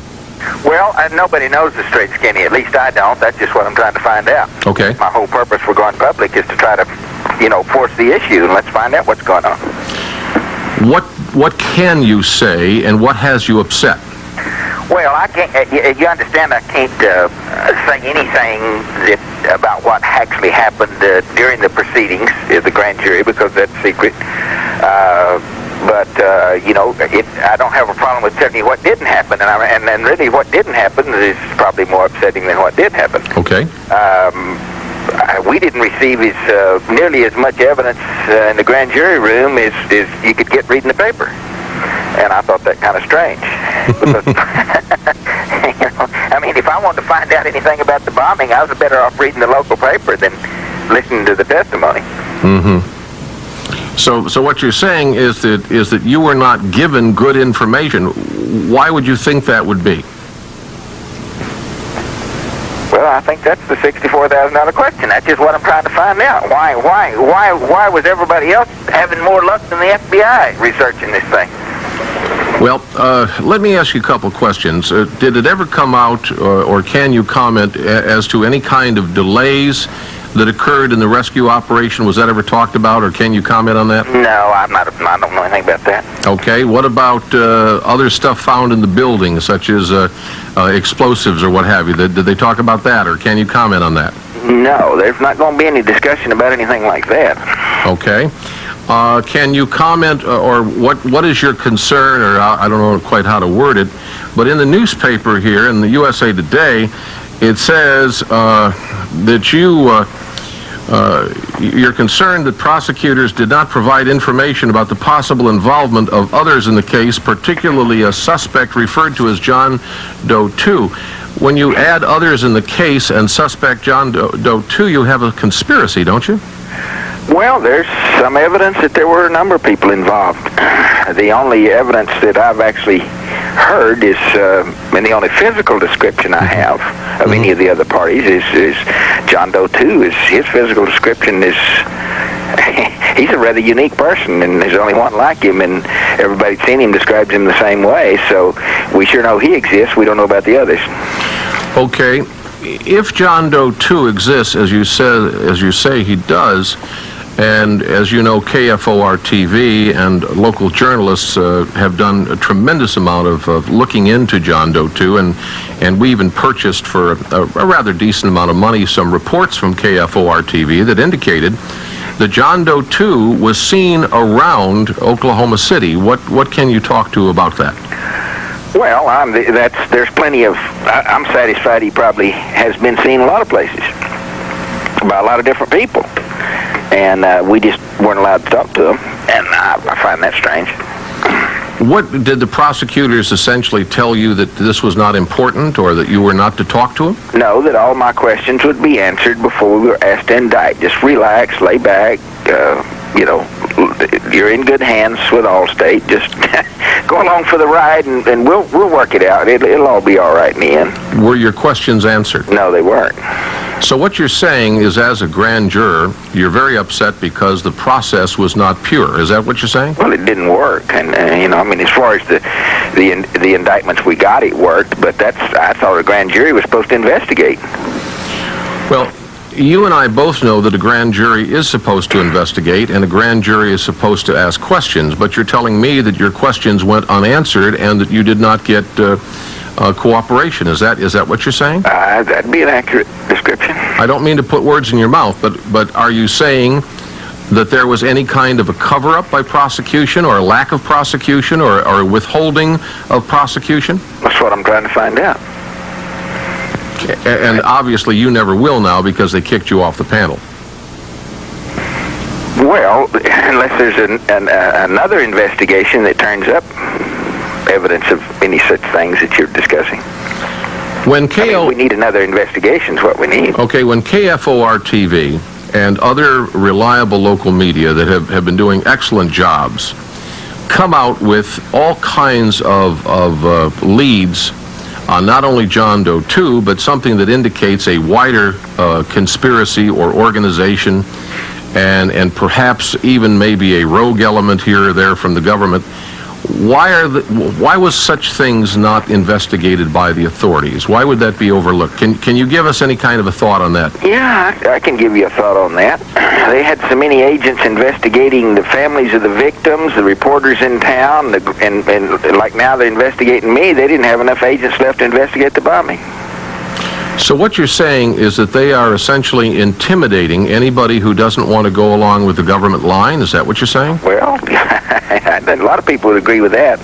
Well, nobody knows the straight skinny. At least I don't. That's just what I'm trying to find out. Okay. My whole purpose for going public is to try to, force the issue, and let's find out what's going on. What can you say, and what has you upset? Well, I can't. You understand, I can't say anything about what actually happened during the proceedings of the grand jury because that's secret. But I don't have a problem with telling you what didn't happen, and really what didn't happen is probably more upsetting than what did happen. Okay. We didn't receive nearly as much evidence in the grand jury room as you could get reading the paper. And I thought that kind of strange. Because, if I wanted to find out anything about the bombing, I was better off reading the local paper than listening to the testimony. Mm-hmm. So what you're saying is that you were not given good information. Why would you think that would be? Well, I think that's the $64,000 question. That's just what I'm trying to find out. Why was everybody else having more luck than the FBI researching this thing? Well, let me ask you a couple questions. Did it ever come out, or can you comment as to any kind of delays that occurred in the rescue operation? Was that ever talked about, or can you comment on that? No, I don't know anything about that. Okay. What about other stuff found in the building, such as explosives or what have you? Did they talk about that, or can you comment on that? No, there's not going to be any discussion about anything like that. Okay. Can you comment, or what is your concern, or I don't know quite how to word it, but in the newspaper here, in the USA Today, it says that you're concerned that prosecutors did not provide information about the possible involvement of others in the case, particularly a suspect referred to as John Doe 2. When you add others in the case and suspect John Doe 2, you have a conspiracy, don't you? Well, there's some evidence that there were a number of people involved. The only evidence that I've actually heard is, and the only physical description I have of any of the other parties is John Doe 2. His physical description is, he's a rather unique person, and there's only one like him, and everybody that's seen him describes him the same way, so we sure know he exists. We don't know about the others. Okay. If John Doe 2 exists, as you say he does, and as you know, KFOR-TV and local journalists have done a tremendous amount of looking into John Doe 2, and we even purchased for a rather decent amount of money some reports from KFOR-TV that indicated that John Doe 2 was seen around Oklahoma City. What can you talk to about that? Well, there's plenty of, I'm satisfied he probably has been seen a lot of places by a lot of different people. And we just weren't allowed to talk to him, and I find that strange. What did the prosecutors essentially tell you, that this was not important, or that you were not to talk to him? No, that all my questions would be answered before we were asked to indict. Just relax, lay back, you know, you're in good hands with Allstate. Just go along for the ride, and we'll work it out. It'll all be all right in the end. Were your questions answered? No, they weren't. So what you're saying is, as a grand juror, you're very upset because the process was not pure. Is that what you're saying? Well, it didn't work, and you know, I mean, as far as the indictments we got, it worked. But I thought a grand jury was supposed to investigate. Well, you and I both know that a grand jury is supposed to investigate, and a grand jury is supposed to ask questions. But you're telling me that your questions went unanswered and that you did not get cooperation. Is that what you're saying? That'd be an accurate description. I don't mean to put words in your mouth, but are you saying that there was any kind of a cover-up by prosecution, or a lack of prosecution, or withholding of prosecution? That's what I'm trying to find out. And obviously you never will now, because they kicked you off the panel. Well, unless there's another investigation that turns up evidence of any such things that you're discussing. When we need another investigation is what we need. Okay, when KFOR-TV and other reliable local media that have been doing excellent jobs come out with all kinds of leads on not only John Doe 2, but something that indicates a wider conspiracy or organization, and perhaps even maybe a rogue element here or there from the government, why was such things not investigated by the authorities? Why would that be overlooked? Can you give us any kind of a thought on that? Yeah, I can give you a thought on that. They had so many agents investigating the families of the victims, the reporters in town, and like now they're investigating me. They didn't have enough agents left to investigate the bombing. So what you're saying is that they are essentially intimidating anybody who doesn't want to go along with the government line? Is that what you're saying? Well, a lot of people would agree with that.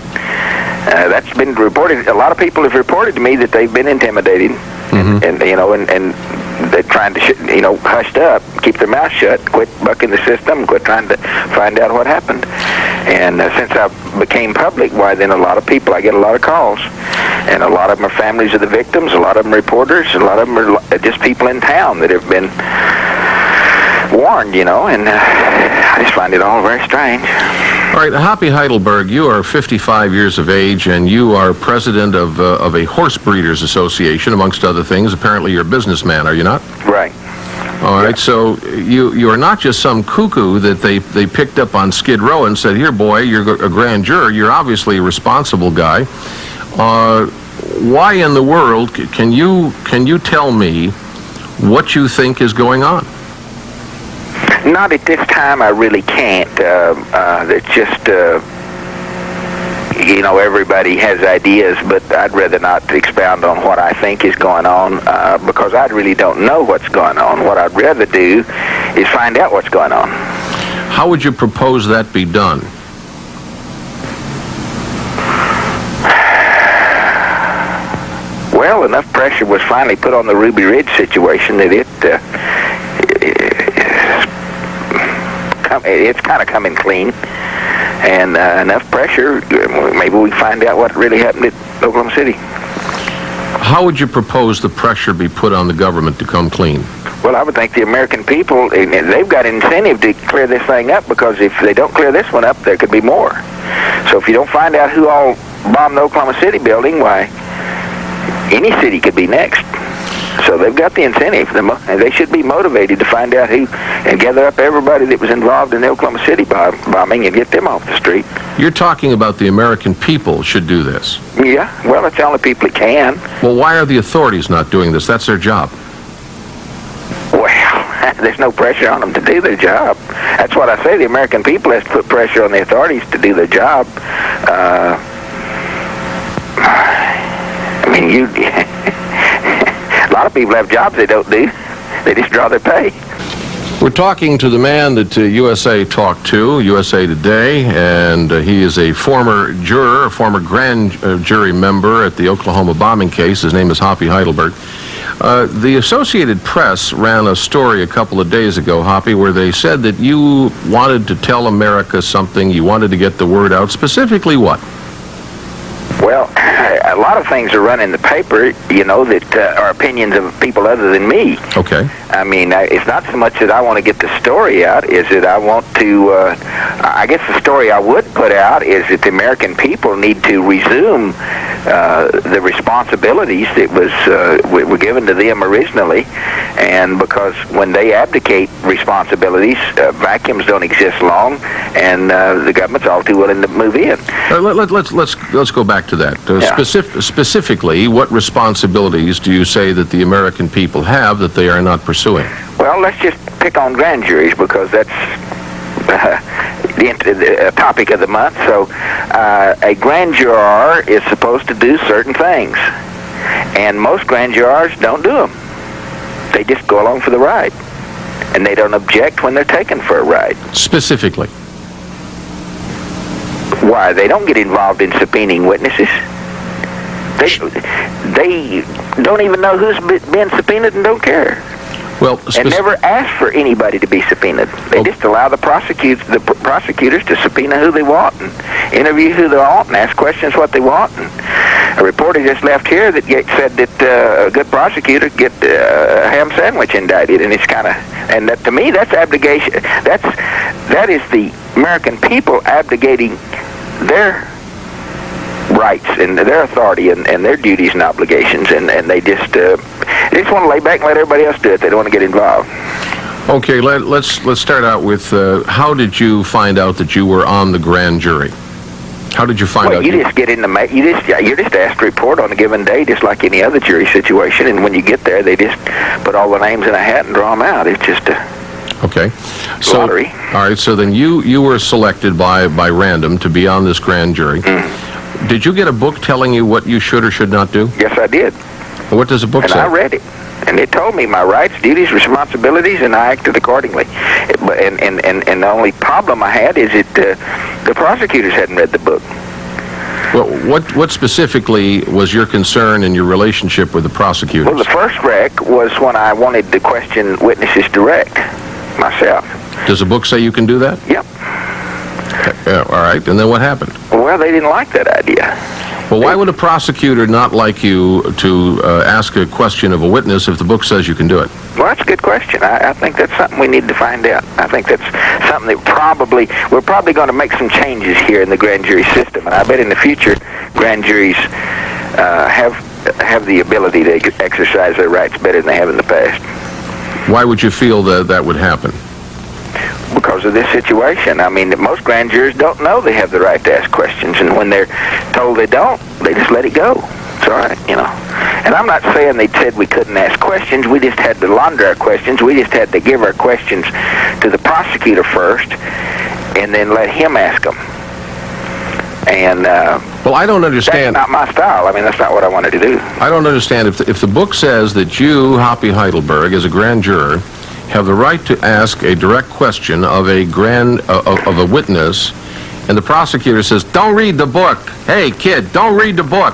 That's been reported. A lot of people have reported to me that they've been intimidated, and you know, and they're trying to, you know, hushed up, keep their mouth shut, quit bucking the system, quit trying to find out what happened. And since I became public, why then I get a lot of calls, and a lot of them are families of the victims, a lot of them reporters, a lot of them are just people in town that have been warned, you know, and I just find it all very strange. All right, Hoppy Heidelberg, you are 55 years of age, and you are president of a horse breeders association, amongst other things. Apparently you're a businessman, are you not? Right. All right, so you are not just some cuckoo that they picked up on Skid Row and said, here, boy, you're a grand juror. You're obviously a responsible guy. Why in the world, can you tell me what you think is going on? Not at this time, I really can't. It's just, you know, everybody has ideas, but I'd rather not expound on what I think is going on, because I really don't know what's going on. What I'd rather do is find out what's going on. How would you propose that be done? Well, enough pressure was finally put on the Ruby Ridge situation that it's kind of coming clean, and enough pressure, maybe we find out what really happened at Oklahoma City. How would you propose the pressure be put on the government to come clean? Well, I would think the American people, they've got incentive to clear this thing up, because if they don't clear this one up, there could be more. So if you don't find out who all bomb the Oklahoma City building, why, any city could be next. So they've got the incentive. They should be motivated to find out who, and gather up everybody that was involved in the Oklahoma City bombing and get them off the street. You're talking about the American people should do this. Yeah, well, it's the only people that can. Well, why are the authorities not doing this? That's their job. Well, there's no pressure on them to do their job. That's what I say. The American people has to put pressure on the authorities to do their job. I mean, a lot of people have jobs they don't do. They just draw their pay. We're talking to the man that USA talked to, USA Today, and he is a former juror, a former grand jury member at the Oklahoma bombing case. His name is Hoppy Heidelberg. The Associated Press ran a story a couple of days ago, Hoppy, where they said that you wanted to tell America something, you wanted to get the word out. Specifically what? Well, a lot of things are run in the paper, you know, that are opinions of people other than me. Okay. I mean, it's not so much that I want to get the story out, is that I want to, I guess the story I would put out is that the American people need to resume the responsibilities that were given to them originally, and because when they abdicate responsibilities, vacuums don't exist long, and the government's all too willing to move in. Let's go back to that. Yeah. Specifically, what responsibilities do you say that the American people have that they are not pursuing? Well, let's just pick on grand juries because that's the topic of the month. So a grand juror is supposed to do certain things, and most grand jurors don't do them. They just go along for the ride, and they don't object when they're taken for a ride. Specifically? Why? They don't get involved in subpoenaing witnesses. They don't even know who's been subpoenaed and don't care. Well, and never ask for anybody to be subpoenaed. They just allow the prosecutors to subpoena who they want and interview who they want and ask questions what they want. And a reporter just left here that said that a good prosecutor get a ham sandwich indicted, and it's kind of, and that to me that's abdication. That is the American people abdicating their rights and their authority and their duties and obligations, and they just want to lay back and let everybody else do it. They don't want to get involved. Okay, let's start out with how did you find out that you were on the grand jury? How did you find out? You just get in the you're just asked to report on a given day, just like any other jury situation. And when you get there, they just put all the names in a hat and draw them out. It's just a okay. lottery. All right. So then you were selected by random to be on this grand jury. Did you get a book telling you what you should or should not do? Yes, I did. What does the book say? And I read it. And it told me my rights, duties, responsibilities, and I acted accordingly. And the only problem I had is that the prosecutors hadn't read the book. Well, what specifically was your concern in your relationship with the prosecutors? Well, the first wreck was when I wanted to question witnesses direct myself. Does the book say you can do that? Yep. All right. And then what happened? Well, they didn't like that idea. Well, why would a prosecutor not like you to ask a question of a witness if the book says you can do it? Well, that's a good question. I think that's something we need to find out. I think that's something that we're probably going to make some changes here in the grand jury system. And I bet in the future, grand juries have the ability to exercise their rights better than they have in the past. Why would you feel that would happen? Because of this situation. I mean, most grand jurors don't know they have the right to ask questions, and when they're told they don't, they just let it go. It's all right, you know. And I'm not saying they said we couldn't ask questions. We just had to launder our questions. We just had to give our questions to the prosecutor first, and then let him ask them. And well, I don't understand. That's not my style. I mean, that's not what I wanted to do. I don't understand if the book says that you, Hoppy Heidelberg, as a grand juror, have the right to ask a direct question of a witness, and the prosecutor says, "Don't read the book. Hey, kid, don't read the book.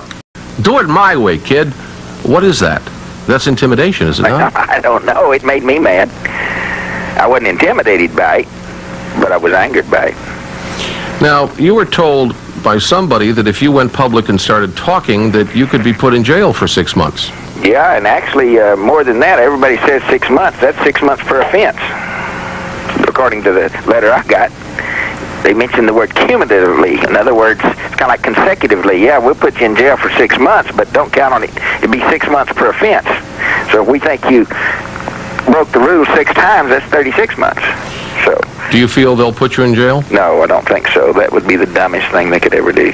Do it my way, kid." What is that? That's intimidation, is it not? I don't know. It made me mad. I wasn't intimidated by it, but I was angered by it. Now, you were told by somebody that if you went public and started talking, that you could be put in jail for 6 months. Yeah, and actually, more than that, everybody says 6 months. That's 6 months per offense, according to the letter I got. They mentioned the word cumulatively. In other words, it's kind of like consecutively. Yeah, we'll put you in jail for 6 months, but don't count on it. It'd be 6 months per offense. So if we think you broke the rules 6 times, that's 36 months. So. Do you feel they'll put you in jail? No, I don't think so. That would be the dumbest thing they could ever do.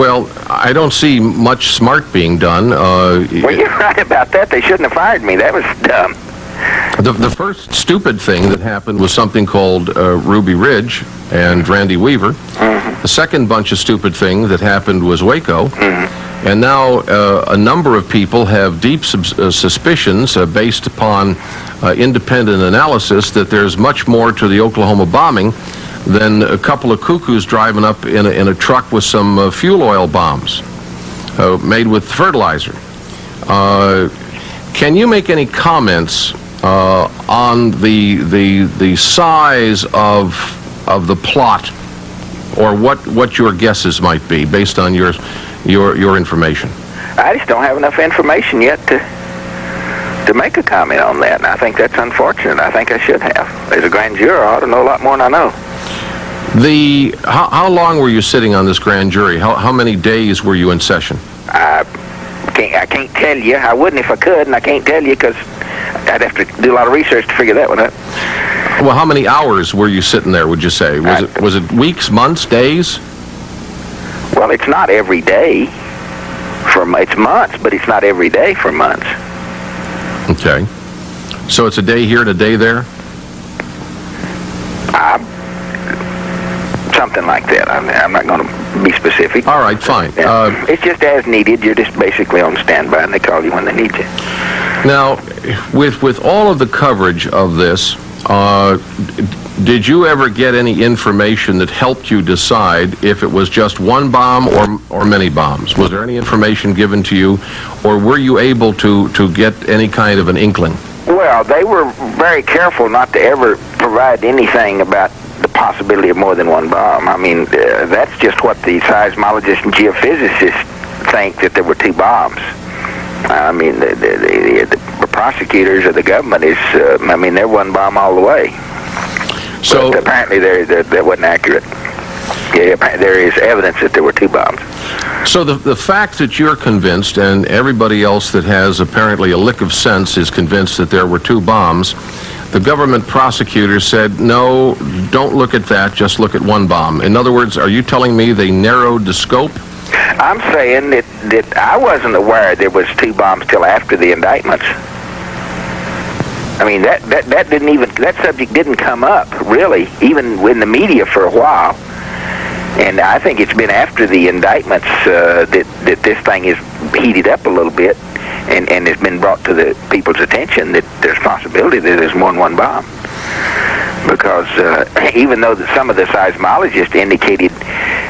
Well, I don't see much smart being done. Well, you're right about that. They shouldn't have fired me. That was dumb. The first stupid thing that happened was something called Ruby Ridge and Randy Weaver. Mm-hmm. The second bunch of stupid thing that happened was Waco. Mm-hmm. And now a number of people have deep suspicions based upon independent analysis that there's much more to the Oklahoma bombing than a couple of cuckoos driving up in a truck with some fuel oil bombs made with fertilizer. Can you make any comments on the size of the plot, or what your guesses might be based on your information? I just don't have enough information yet to make a comment on that, and I think that's unfortunate. I think I should have. As a grand juror, I ought to know a lot more than I know. How long were you sitting on this grand jury? How many days were you in session? I can't tell you. I wouldn't if I could, and I can't tell you because I'd have to do a lot of research to figure that one out. Well, how many hours were you sitting there, would you say? Was it weeks, months, days? Well, it's not every day. It's months, but it's not every day for months. Okay. So it's a day here and a day there? Something like that. I'm not going to be specific. All right, fine. It's just as needed. You're just basically on standby, and they call you when they need you. Now, with all of the coverage of this, did you ever get any information that helped you decide if it was just one bomb or many bombs? Was there any information given to you, or were you able to get any kind of an inkling? Well, they were very careful not to ever provide anything about the possibility of more than one bomb. I mean, that's just what the seismologists and geophysicists think, that there were 2 bombs. I mean, the prosecutors of the government is, I mean, they're one bomb all the way. So but apparently that wasn't accurate. Yeah, there is evidence that there were 2 bombs. So the fact that you're convinced, and everybody else that has apparently a lick of sense is convinced that there were 2 bombs, the government prosecutors said, no, don't look at that, just look at 1 bomb. In other words, are you telling me they narrowed the scope? I'm saying that I wasn't aware there was 2 bombs till after the indictments. I mean, that subject didn't come up, really, even in the media for a while. And I think it's been after the indictments that this thing is heated up a little bit and has been brought to the people's attention that there's possibility that there's more than 1 bomb. Because even though some of the seismologists indicated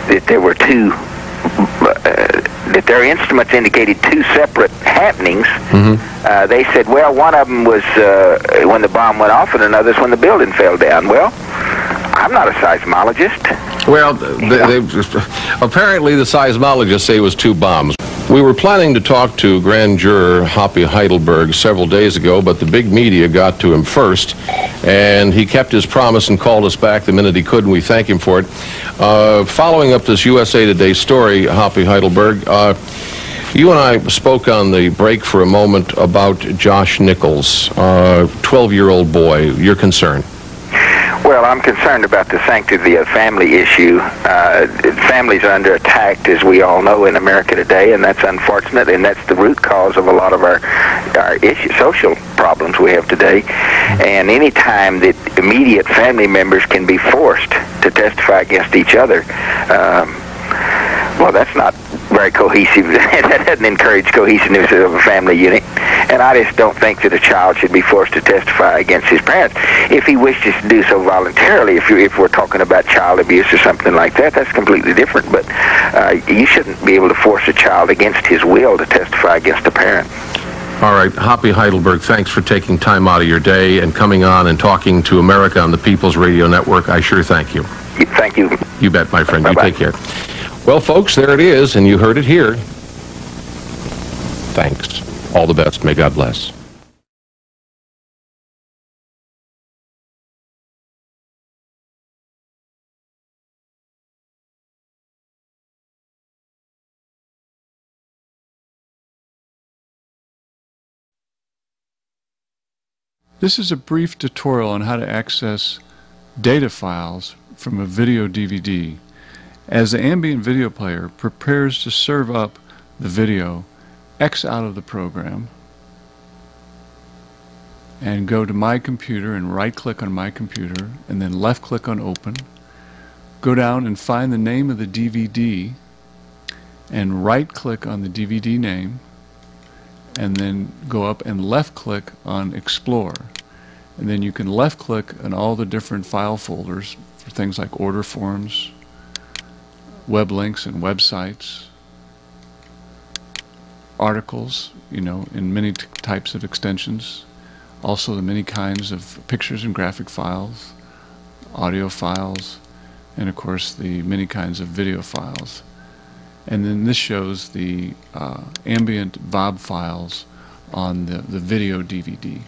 that there were 2, that their instruments indicated 2 separate happenings, they said, well, one of them was when the bomb went off and another's when the building fell down. Well, I'm not a seismologist. Well, apparently the seismologists say it was 2 bombs. We were planning to talk to Grand Juror Hoppy Heidelberg several days ago, but the big media got to him first, and he kept his promise and called us back the minute he could, and we thank him for it. Following up this USA Today story, Hoppy Heidelberg, you and I spoke on the break for a moment about Josh Nichols, 12-year-old boy. Your concern? Well, I'm concerned about the sanctity of the family issue. Families are under attack, as we all know, in America today, and that's unfortunate, and that's the root cause of a lot of our social problems we have today. And any time that immediate family members can be forced to testify against each other, well, that's not very cohesive. That doesn't encourage cohesiveness of a family unit. And I just don't think that a child should be forced to testify against his parents. If he wishes to do so voluntarily, if we're talking about child abuse or something like that, that's completely different. But you shouldn't be able to force a child against his will to testify against a parent. All right, Hoppy Heidelberg, thanks for taking time out of your day and coming on and talking to America on the People's Radio Network. I sure thank you. Thank you. You bet, my friend. Bye-bye. You take care. Well, folks, there it is, and you heard it here. Thanks. All the best. May God bless. This is a brief tutorial on how to access data files from a video DVD. As the ambient video player prepares to serve up the video, X out of the program and go to My Computer and right-click on My Computer and then left-click on Open. Go down and find the name of the DVD and right-click on the DVD name and then go up and left-click on Explore. And then you can left-click on all the different file folders for things like order forms, web links and websites, articles, in many types of extensions, also the many kinds of pictures and graphic files, audio files, and of course the many kinds of video files. And then this shows the ambient VOB files on the video DVD.